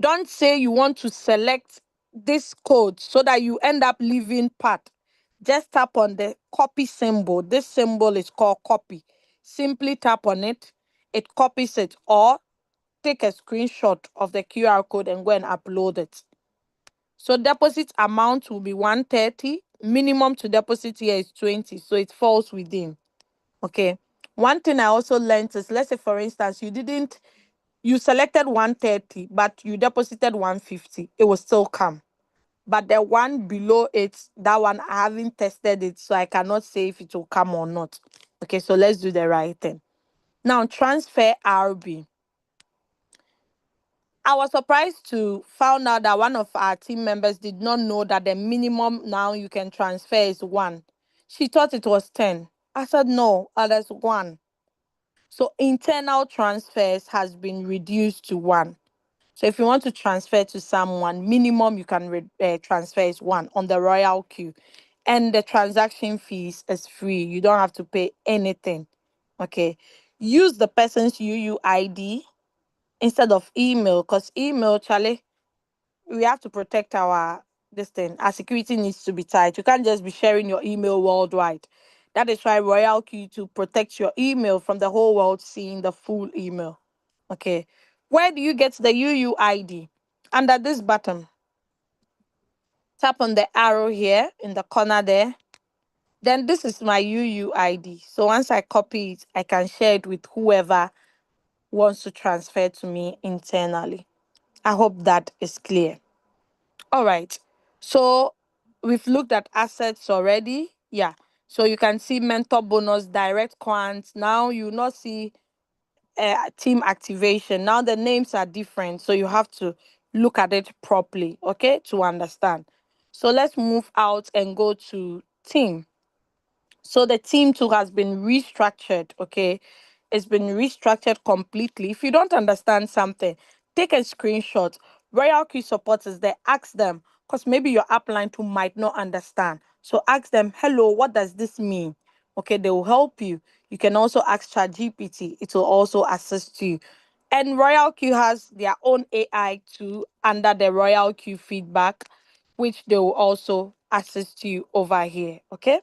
Don't say you want to select this code so that you end up leaving part. Just tap on the copy symbol. This symbol is called copy. Simply tap on it. It copies it, or take a screenshot of the QR code and go and upload it. So deposit amount will be 130. Minimum to deposit here is 20. So it falls within. Okay. One thing I also learned is, let's say for instance, you selected 130, but you deposited 150, it will still come. But the one below it, that one, I haven't tested it, so I cannot say if it will come or not. Okay, so let's do the right thing. Now, transfer RB. I was surprised to find out that one of our team members did not know that the minimum now you can transfer is 1. She thought it was 10. I said, no, there's 1. So internal transfers has been reduced to 1. So if you want to transfer to someone, minimum you can transfer is 1 on the Royalq. And the transaction fees is free. You don't have to pay anything. Okay. Use the person's UUID instead of email, because email, Charlie, we have to protect our this thing. Our security needs to be tight. You can't just be sharing your email worldwide. That is why Royalq to protect your email from the whole world seeing the full email. Okay. Where do you get the UUID? Under this button, tap on the arrow here in the corner there. Then this is my UUID. So once I copy it, I can share it with whoever wants to transfer to me internally. I hope that is clear. All right. So we've looked at assets already. Yeah. So you can see mentor bonus, direct quant. Now you not see team activation. Now the names are different. So you have to look at it properly, okay, to understand. So let's move out and go to team. So the team too has been restructured, okay? It's been restructured completely. If you don't understand something, take a screenshot. Royal Key supporters there, ask them, because maybe your upline too might not understand. So ask them, hello, what does this mean? Okay, they will help you. You can also ask ChatGPT, it will also assist you. And Royal Q has their own AI too under the Royal Q feedback, which they will also assist you over here. Okay.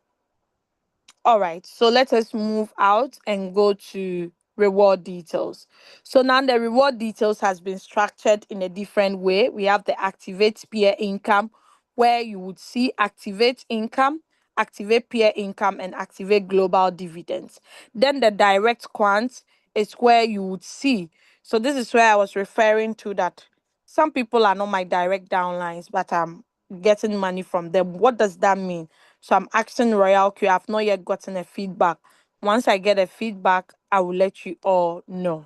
All right, so let us move out and go to reward details. So now the reward details has been structured in a different way. We have the activate peer income, where you would see activate income, activate peer income, and activate global dividends. Then the direct quant is where you would see. So this is where I was referring to that some people are not my direct downlines, but I'm getting money from them. What does that mean? So I'm asking Royal Q. I've not yet gotten a feedback. Once I get a feedback, I will let you all know.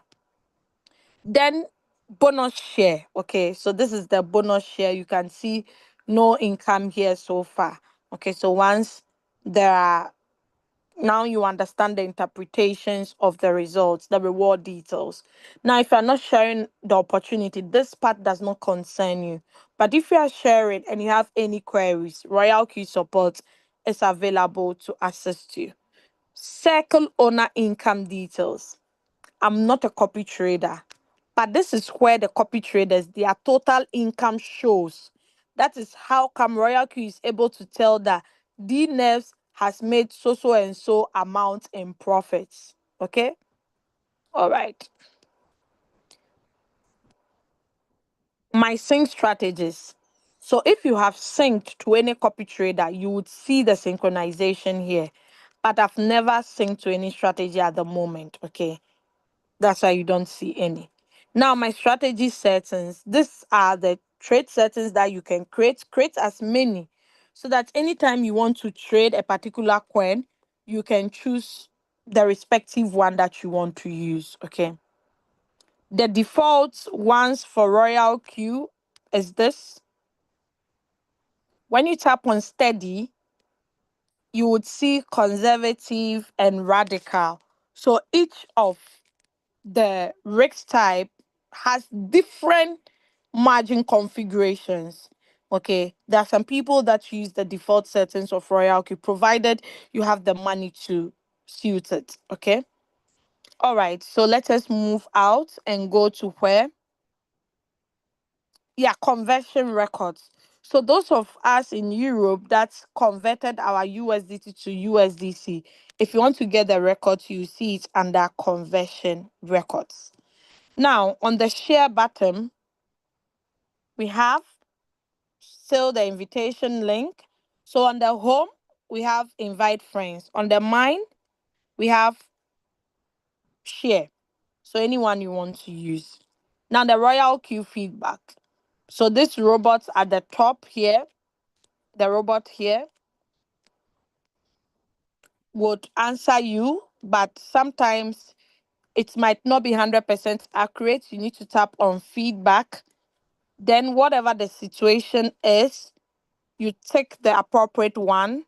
Then bonus share. Okay, so this is the bonus share. You can see no income here so far. Okay, so once there are now you understand the interpretations of the results, the reward details. Now, if you're not sharing the opportunity, this part does not concern you. But if you are sharing and you have any queries, Royal Key support is available to assist you. Circle owner income details. I'm not a copy trader, but this is where the copy traders, their total income shows. That is how come Royal Q is able to tell that D Nerves has made so and so amount in profits. Okay? All right. My sync strategies. So if you have synced to any copy trader, you would see the synchronization here. But I've never synced to any strategy at the moment. Okay? That's why you don't see any. Now, my strategy settings, these are the trade settings that you can create. Create as many so that anytime you want to trade a particular coin, you can choose the respective one that you want to use. Okay. The default ones for Royal Q is this. When you tap on steady, you would see conservative and radical. So each of the risk type has different margin configurations. Okay, there are some people that use the default settings of Royalq, provided you have the money to suit it. Okay, all right, so let us move out and go to where, yeah, conversion records. So those of us in Europe that converted our USDT to USDC, if you want to get the records, you see it under conversion records. Now, on the share button, we have still the invitation link. So on the home, we have invite friends. On the mine, we have share. So anyone you want to use. Now, the Royal Q feedback. So this robot at the top here, the robot here would answer you, but sometimes it might not be 100% accurate. You need to tap on feedback. Then, whatever the situation is, you take the appropriate one,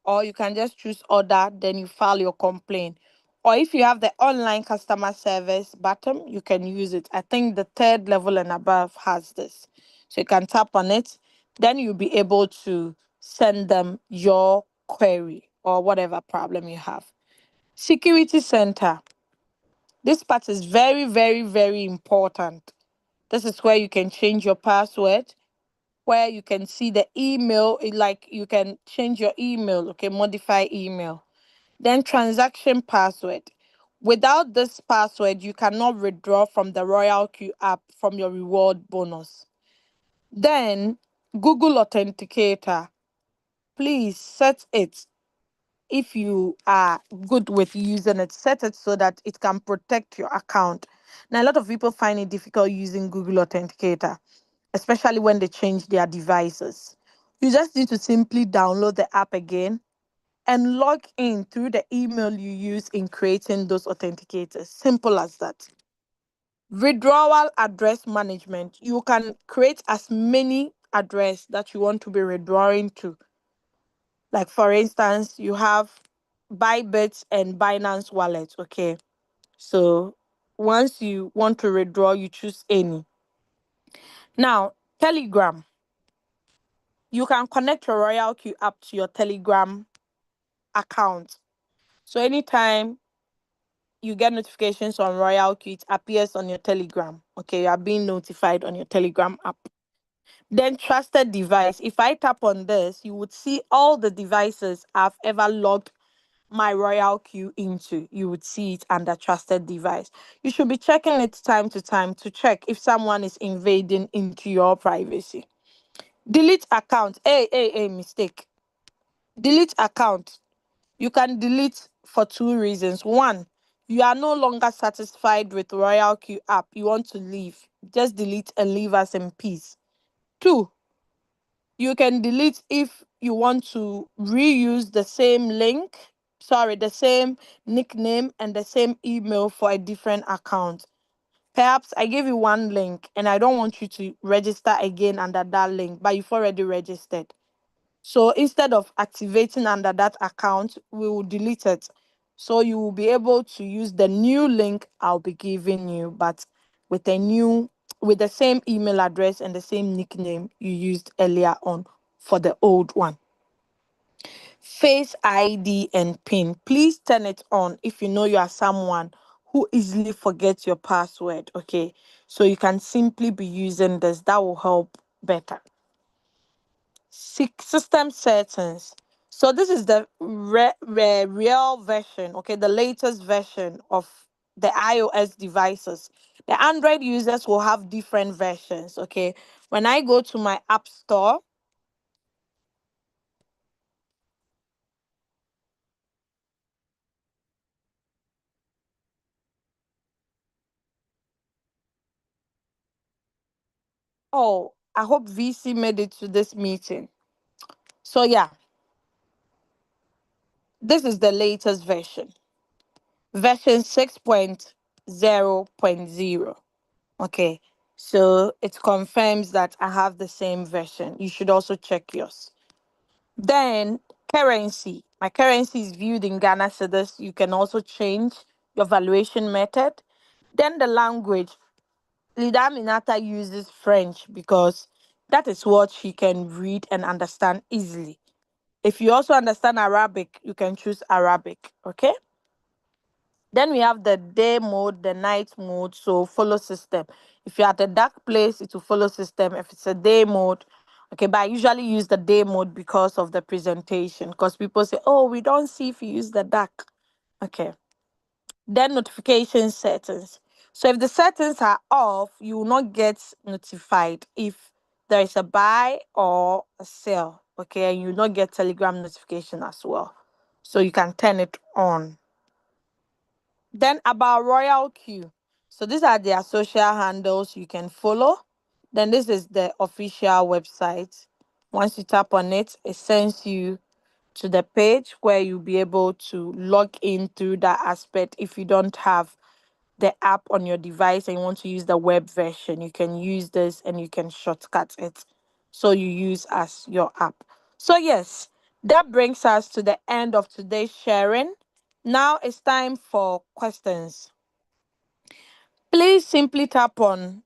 or you can just choose order, then you file your complaint. Or if you have the online customer service button, you can use it. I think the third level and above has this. So you can tap on it, then you'll be able to send them your query or whatever problem you have. Security center. This part is very, very, very important. This is where you can change your password, where you can see the email, like you can change your email, okay, modify email. Then transaction password. Without this password, you cannot withdraw from the Royalq app from your reward bonus. Then Google Authenticator. Please set it if you are good with using it, set it so that it can protect your account. Now, a lot of people find it difficult using Google Authenticator, especially when they change their devices. You just need to simply download the app again and log in through the email you use in creating those authenticators. Simple as that. Withdrawal address management. You can create as many address that you want to be withdrawing to. Like for instance, you have Bybit and Binance Wallet. Okay. So once you want to withdraw, you choose any. Now, Telegram. You can connect your Royalq app to your Telegram account. So anytime you get notifications on Royalq, it appears on your Telegram. Okay, you are being notified on your Telegram app. Then trusted device. If I tap on this, you would see all the devices I've ever logged my Royalq into. You would see it under trusted device. You should be checking it time to time to check if someone is invading into your privacy. Delete account. Hey, mistake. Delete account. You can delete for two reasons. One, you are no longer satisfied with Royalq app. You want to leave. Just delete and leave us in peace. Two, you can delete if you want to reuse the same link, sorry, the same nickname and the same email for a different account. Perhaps I gave you one link and I don't want you to register again under that link, but you've already registered. So instead of activating under that account, we will delete it. So you will be able to use the new link I'll be giving you, but with a new with the same email address and the same nickname you used earlier on for the old one. Face ID and PIN. Please turn it on if you know you are someone who easily forgets your password. Okay. So you can simply be using this. That will help better. System settings. So this is the real version, okay, the latest version of the iOS devices. The Android users will have different versions, okay. When I go to my app store, oh, I hope VC made it to this meeting. So yeah, this is the latest version 6.0.0. Okay, so it confirms that I have the same version. You should also check yours. Then currency. My currency is viewed in Ghana cedis. You can also change your valuation method. Then the language. Lida Minata uses French because that is what she can read and understand easily. If you also understand Arabic, you can choose Arabic. Okay. Then we have the day mode, the night mode. So follow system. If you're at a dark place, it will follow system. If it's a day mode, okay, but I usually use the day mode because of the presentation. Because people say, oh, we don't see if you use the dark. Okay. Then notification settings. So if the settings are off, you will not get notified if there is a buy or a sell. Okay, and you will not get Telegram notification as well. So you can turn it on. Then about Royalq. So these are their social handles you can follow. Then this is the official website. Once you tap on it, it sends you to the page where you'll be able to log in through that aspect. If you don't have the app on your device and you want to use the web version, you can use this and you can shortcut it. So you use as your app. So yes, that brings us to the end of today's sharing. Now it's time for questions. Please simply tap on,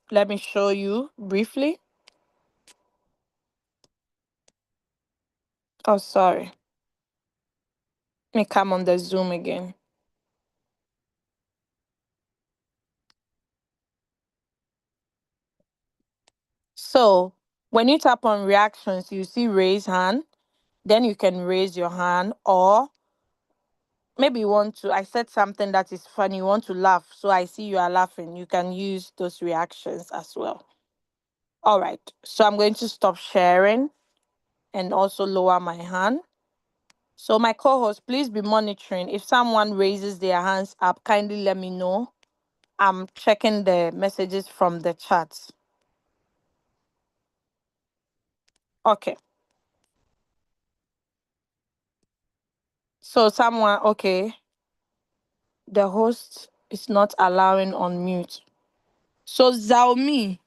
let me show you briefly. Oh, sorry. Let me come on the Zoom again. So when you tap on reactions, you see raise hand. Then you can raise your hand or maybe you want to, I said something that is funny, you want to laugh. So I see you are laughing. You can use those reactions as well. All right. So I'm going to stop sharing and also lower my hand. So my co-host, please be monitoring. If someone raises their hands up, kindly let me know. I'm checking the messages from the chat. Okay. So someone, okay, the host is not allowing on mute. So Xiaomi,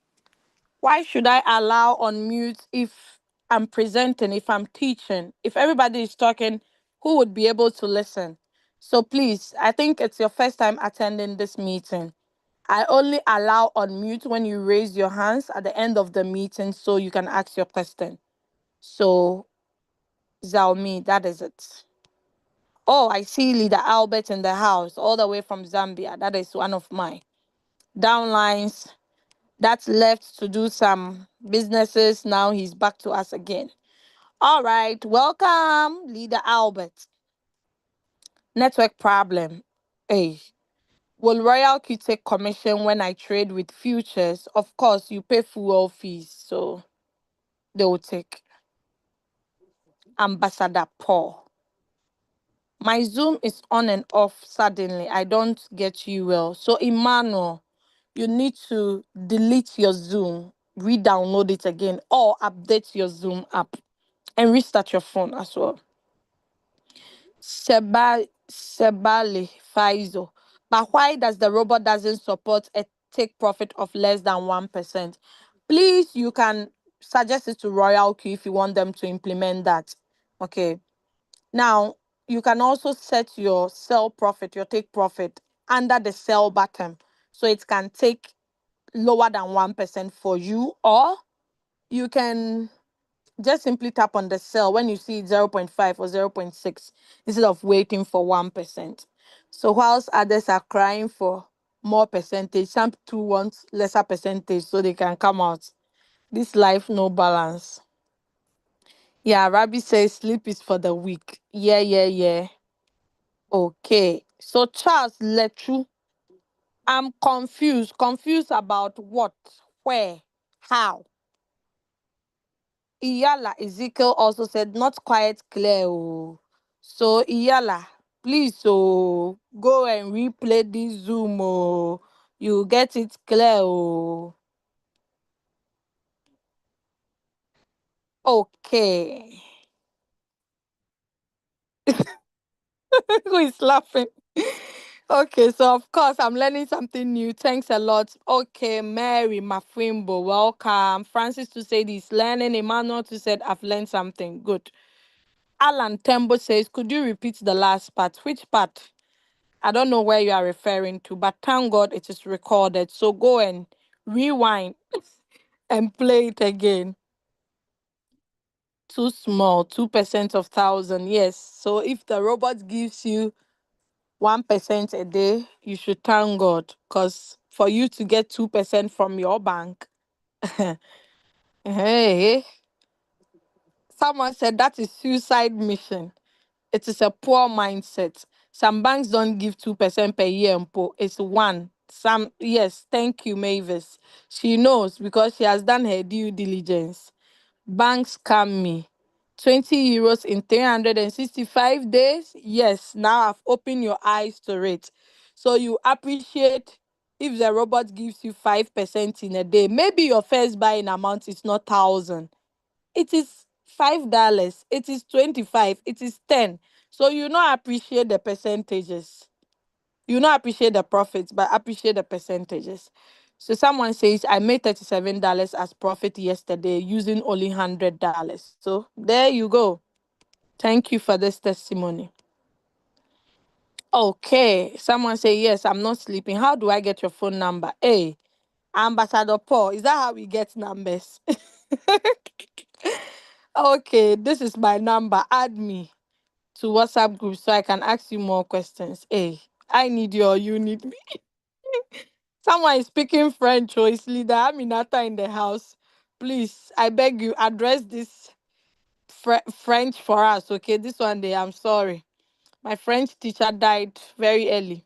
why should I allow on mute if I'm presenting, if I'm teaching? If everybody is talking, who would be able to listen? So please, I think it's your first time attending this meeting. I only allow on mute when you raise your hands at the end of the meeting so you can ask your question. So, Xiaomi, that is it. Oh, I see Leader Albert in the house, all the way from Zambia. That is one of my downlines that's left to do some businesses. Now he's back to us again. All right, welcome, Leader Albert. Network problem. Hey, will Royalq take commission when I trade with futures? Of course, you pay fuel fees, so they will take. Ambassador Paul. My Zoom is on and off suddenly. I don't get you well. So, Emmanuel, you need to delete your Zoom, re download it again, or update your Zoom app and restart your phone as well. Sebali Faizo. But why does the robot doesn't support a take profit of less than 1%? Please, you can suggest it to Royalq if you want them to implement that. Okay. Now, you can also set your sell profit, your take profit under the sell button. So it can take lower than 1% for you, or you can just simply tap on the sell when you see 0.5 or 0.6 instead of waiting for 1%. So whilst others are crying for more percentage, some too want lesser percentage so they can come out. This life no balance. Yeah, Rabbi says sleep is for the weak. Yeah, yeah, yeah. Okay. So Charles Lechu, I'm confused. Confused about what, where, how. Iyala Ezekiel also said not quite clear. Oh. So Iyala, please go and replay this Zoom. Oh. You get it clear. Oh. Okay. Who is laughing? Okay, so of course I'm learning something new. Thanks a lot. Okay, Mary Mafimbo, welcome. Francis to say this learning. Emmanuel to said I've learned something. Good. Alan Tembo says, could you repeat the last part? Which part? I don't know where you are referring to, but thank God it is recorded. So go and rewind and play it again. Too small, 2% of 1,000. Yes. So if the robot gives you 1% a day, you should thank God. Because for you to get 2% from your bank, hey, someone said that is suicide mission. It is a poor mindset. Some banks don't give 2% per year and it's one. Some yes, thank you, Mavis. She knows because she has done her due diligence. Banks scam me. 20 euros in 365 days. Yes, now I've opened your eyes to it. So you appreciate if the robot gives you 5% in a day. Maybe your first buying amount is not 1,000. It is $5, it is 25, it is 10. So you not appreciate the percentages. You not appreciate the profits, but appreciate the percentages. So someone says I made $37 as profit yesterday using only $100. So there you go. Thank you for this testimony. Okay. Someone say yes, I'm not sleeping. How do I get your phone number? Hey, Ambassador Paul, is that how we get numbers? Okay, this is my number. Add me to WhatsApp group so I can ask you more questions. Hey, I need you or you need me. Someone is speaking French or is leader Aminata in the house. Please, I beg you, address this French for us. Okay, this one day, I'm sorry. My French teacher died very early.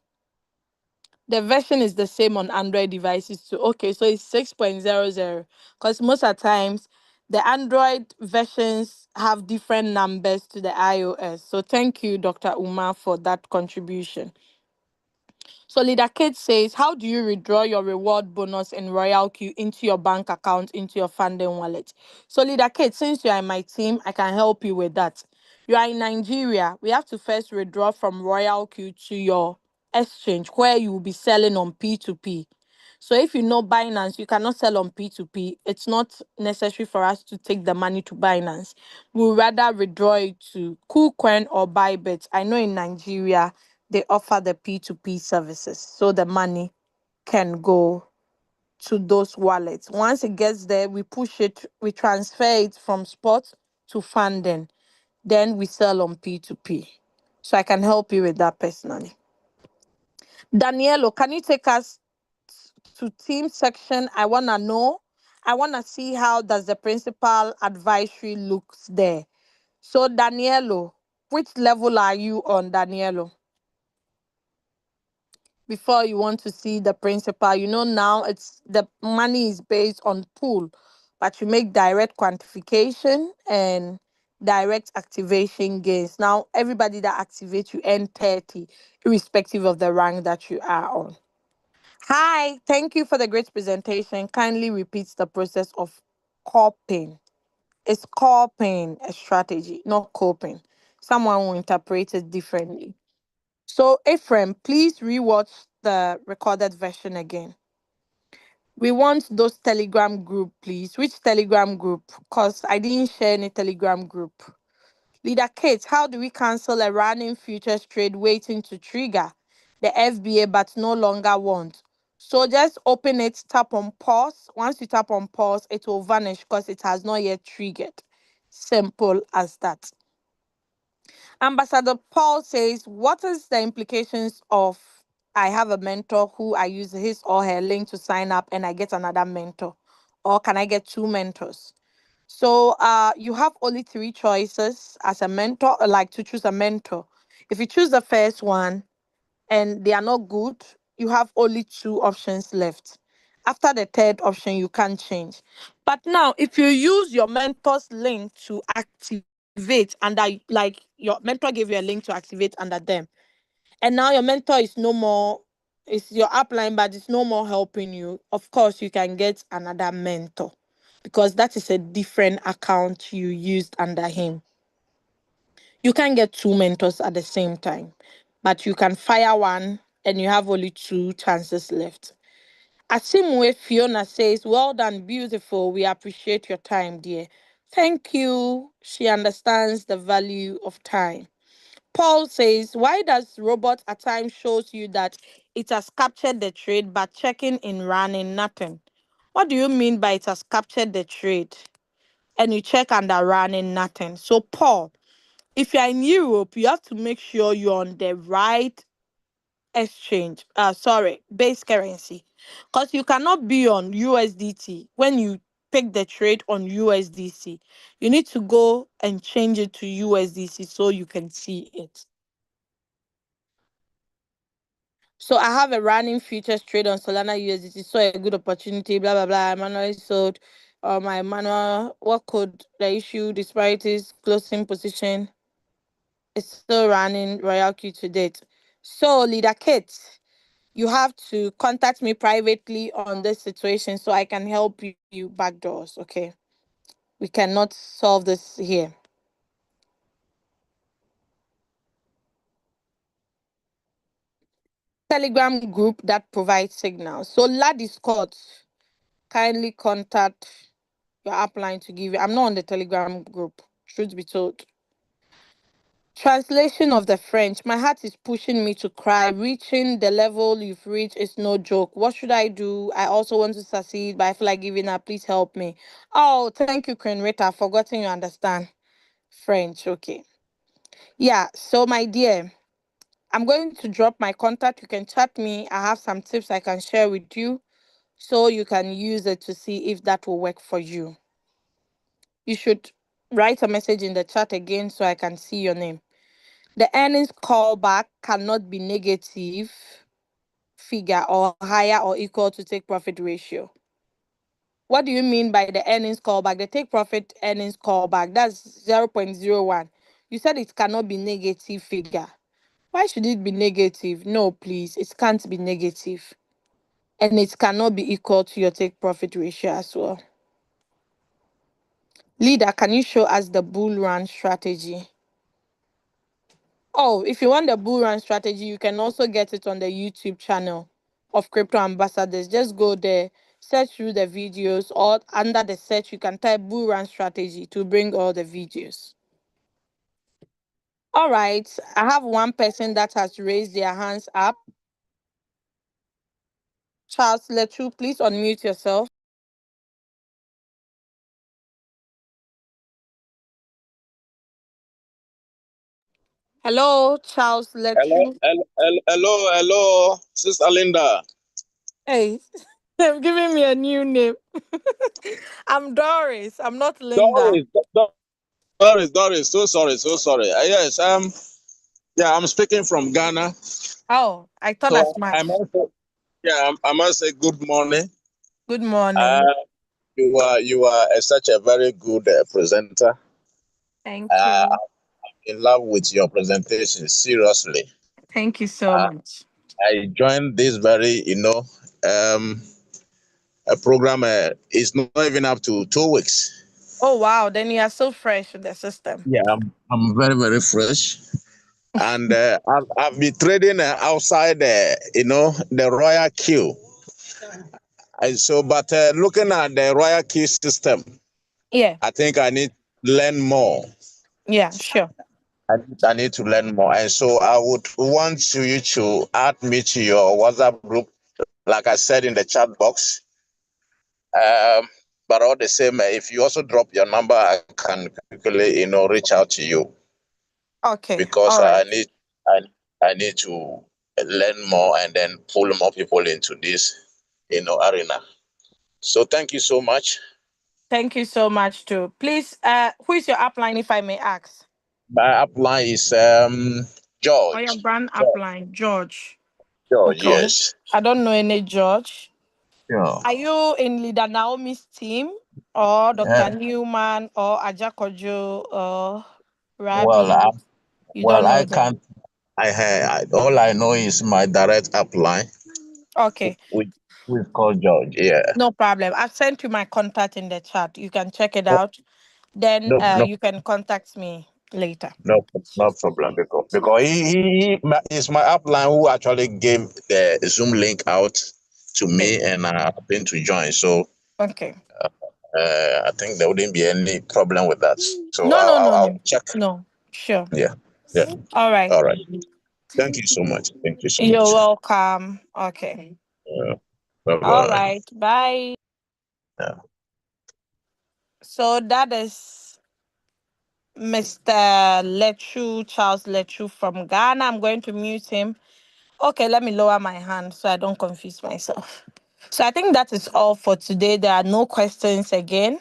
The version is the same on Android devices too. Okay, so it's 6.00. Because most of the times the Android versions have different numbers to the iOS. So thank you, Dr. Uma, for that contribution. So Leader Kate says, how do you withdraw your reward bonus in Royalq into your bank account, into your funding wallet? So Leader Kate, since you are in my team, I can help you with that. You are in Nigeria. We have to first withdraw from Royalq to your exchange where you will be selling on P2P. So if you know Binance, you cannot sell on P2P. It's not necessary for us to take the money to Binance. We'll rather withdraw it to KuCoin or Bybit. I know in Nigeria, they offer the P2P services. So the money can go to those wallets. Once it gets there, we push it, we transfer it from spot to funding. Then we sell on P2P. So I can help you with that personally. Danielo, can you take us to team section? I want to know. I want to see how does the principal advisory looks there. So Danielo, which level are you on, Danielo? Before you want to see the principal, now it's the money is based on pool, but you make direct quantification and direct activation gains. Now everybody that activates you earn 30, irrespective of the rank that you are on. Hi, thank you for the great presentation. Kindly repeat the process of coping. It's coping a strategy, not coping. Someone will interpret it differently. So, Ephraim, please rewatch the recorded version again. We want those Telegram group, please. Which Telegram group? Because I didn't share any Telegram group. Leader Kate, how do we cancel a running futures trade waiting to trigger the FBA but no longer want? So just open it, tap on pause. Once you tap on pause, it will vanish because it has not yet triggered. Simple as that. Ambassador Paul says, what is the implications of I have a mentor who I use his or her link to sign up and I get another mentor? Or can I get two mentors? So you have only three choices as a mentor, like to choose a mentor. If you choose the first one and they are not good, you have only two options left. After the third option, you can't change. But now, if you use your mentor's link to activate under, like your mentor gave you a link to activate under them, and now your mentor is no more, it's your upline, but it's no more helping you, of course, you can get another mentor because that is a different account you used under him. You can't get two mentors at the same time, but you can fire one and you have only two chances left. Asimwe Fiona says, well done, beautiful. We appreciate your time, dear. Thank you. She understands the value of time. Paul says, why does robot at times shows you that it has captured the trade but checking in running nothing? What do you mean by it has captured the trade and you check under running nothing? So Paul, if you're in Europe, you have to make sure you're on the right exchange. Base currency. Because you cannot be on USDT when you pick the trade on USDC. You need to go and change it to USDC so you can see it. So I have a running futures trade on Solana USDT. Saw a good opportunity. Blah blah blah. I manually sold. My manual. What could the issue disparities closing position is still running Royalq to date. So Leader Kate, you have to contact me privately on this situation so I can help you backdoors. Okay, we cannot solve this here. Telegram group that provides signals. So Ladi Scott, kindly contact your upline to give you. I'm not on the Telegram group, truth be told. Translation of the French. My heart is pushing me to cry. Reaching the level you've reached is no joke. What should I do? I also want to succeed, but I feel like giving up. Please help me. Oh, thank you, Queen Rita. I've forgotten you understand French. Okay. Yeah. So, my dear, I'm going to drop my contact. You can chat me. I have some tips I can share with you so you can use it to see if that will work for you. You should write a message in the chat again so I can see your name. The earnings callback cannot be negative figure or higher or equal to take profit ratio. What do you mean by the earnings callback? The take profit earnings callback, that's 0.01. You said it cannot be negative figure. Why should it be negative? No, please, it can't be negative. And it cannot be equal to your take profit ratio as well. Leader, can you show us the bull run strategy? Oh, if you want the bull run strategy, you can also get it on the YouTube channel of Crypto Ambassadors. Just go there, search through the videos, or under the search, you can type bull run strategy to bring all the videos. All right, I have one person that has raised their hands up. Charles Lechu, please unmute yourself. Hello, Charles Hello, Lechu. hello, Sister Linda. Hey, they've given me a new name. I'm Doris. I'm not Linda. Doris, Doris. So sorry, so sorry. Yes, yeah, I'm speaking from Ghana. Oh, I thought as So much. I must say good morning. Good Uh, morning. you are such a very good presenter. Thank Uh, you. in love with your presentation. Seriously, Thank you so uh, much. I joined this very, um, a program. It's not even up to 2 weeks. Oh wow, then you are so fresh in the system. Yeah, I'm very, very fresh. And I've been trading outside the Royal Q. But looking at the Royal Q system, Yeah, I think I need to learn more. yeah, sure. I need to learn more, and so I would want you to add me to your WhatsApp group, like I said in the chat box. Um, but all the same, if you also drop your number, I can quickly, reach out to you Okay, because all right. I need to learn more and then pull more people into this, arena. So thank you so much. Thank you so much too. Please, who is your upline if I may ask? My upline is Or your George. brand George, upline, George. George, Okay. yes. I don't know any George. Yeah. Are you in Leader Naomi's team or Dr. Yeah. Newman or Ajakojo or Well, Rabi? You don't I know them. can't. All I know is my direct upline, Okay. which we call George. Yeah. No problem. I've sent you my contact in the chat. You can check it No, out. Then no, no, you can contact me later. no problem because is my upline who actually gave the Zoom link out to Okay. me, and I happened to join. So Okay. I think there wouldn't be any problem with that. So No, no, no, I'll no. check. No. Sure. Yeah. Yeah. All right. All right. Thank you so much. Thank you so You're much. welcome. Okay. Bye All bye. right. Bye. Yeah. So that is Mr. Lechu, Charles Lechu from Ghana. I'm going to mute him. Okay, let me lower my hand so I don't confuse myself. So I think that is all for today. There are no questions again.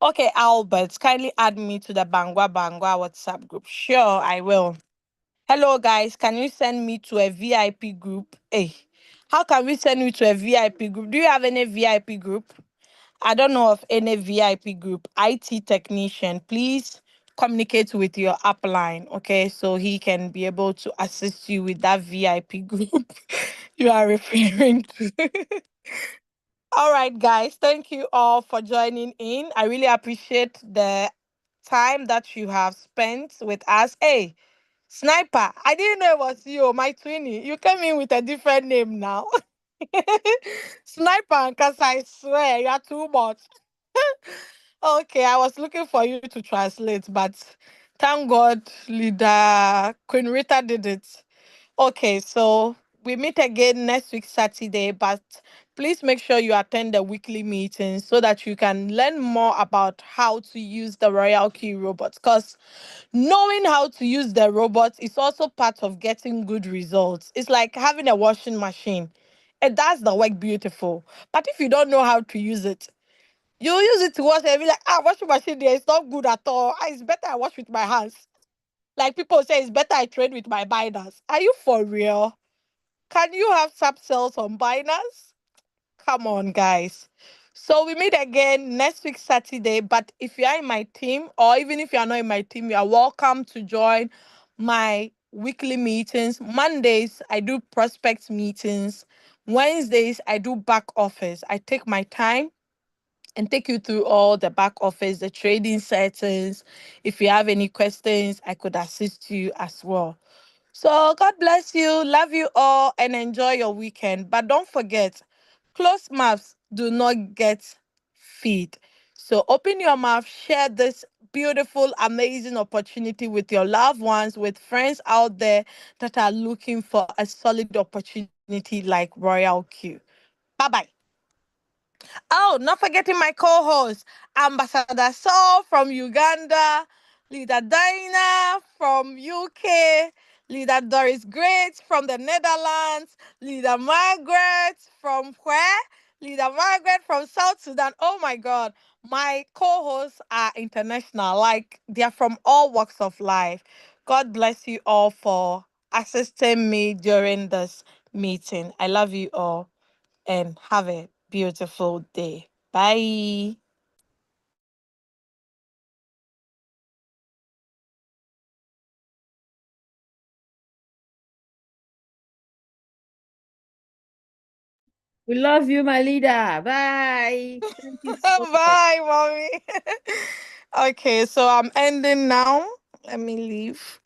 Okay, Albert, kindly add me to the Bangwa Bangwa WhatsApp group. Sure, I will. Hello, guys. Can you send me to a VIP group? Hey, how can we send you to a VIP group? Do you have any VIP group? I don't know of any VIP group. IT technician, please communicate with your upline, okay? So he can be able to assist you with that VIP group you are referring to. All right, guys. Thank you all for joining in. I really appreciate the time that you have spent with us. Hey, Sniper, I didn't know it was you, my twinnie. You came in with a different name now. Sniper, because I swear you are too much. Okay, I was looking for you to translate, but thank God, leader Queen Rita did it. Okay, so we meet again next week, Saturday, but please make sure you attend the weekly meetings so that you can learn more about how to use the Royalq robot. Because knowing how to use the robot is also part of getting good results. It's like having a washing machine. It does the work beautiful. But if you don't know how to use it, you use it to wash and be like, washing machine there is not good at all. It's better I wash with my hands. Like people say, it's better I trade with my Binance. Are you for real? Can you have sub sales on Binance? Come on, guys. So we meet again next week, Saturday. But if you are in my team, or even if you are not in my team, you are welcome to join my weekly meetings. Mondays, I do prospect meetings. Wednesdays, I do back office. I take my time and take you through all the back office, the trading settings. If you have any questions, I could assist you as well. So God bless you. Love you all and enjoy your weekend. But don't forget, closed mouths do not get feed. So open your mouth, share this beautiful, amazing opportunity with your loved ones, with friends out there that are looking for a solid opportunity like Royalq. Bye bye. Oh, not forgetting my co-host, Ambassador Saul from Uganda, Leader Dinah from UK, Leader Doris Great from the Netherlands, Leader Margaret from where? Leader Margaret from South Sudan. Oh my God. My co-hosts are international. Like they're from all walks of life. God bless you all for assisting me during this meeting. I love you all and have a beautiful day. Bye. We love you, my leader. Bye. Thank you so much. Bye, mommy. Okay, so I'm ending now. Let me leave.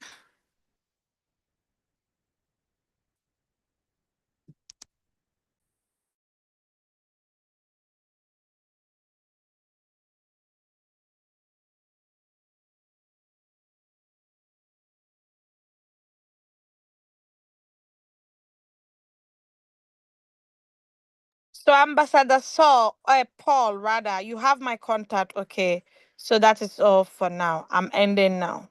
So, Ambassador Saul, or Paul, rather, you have my contact. Okay, so that is all for now. I'm ending now.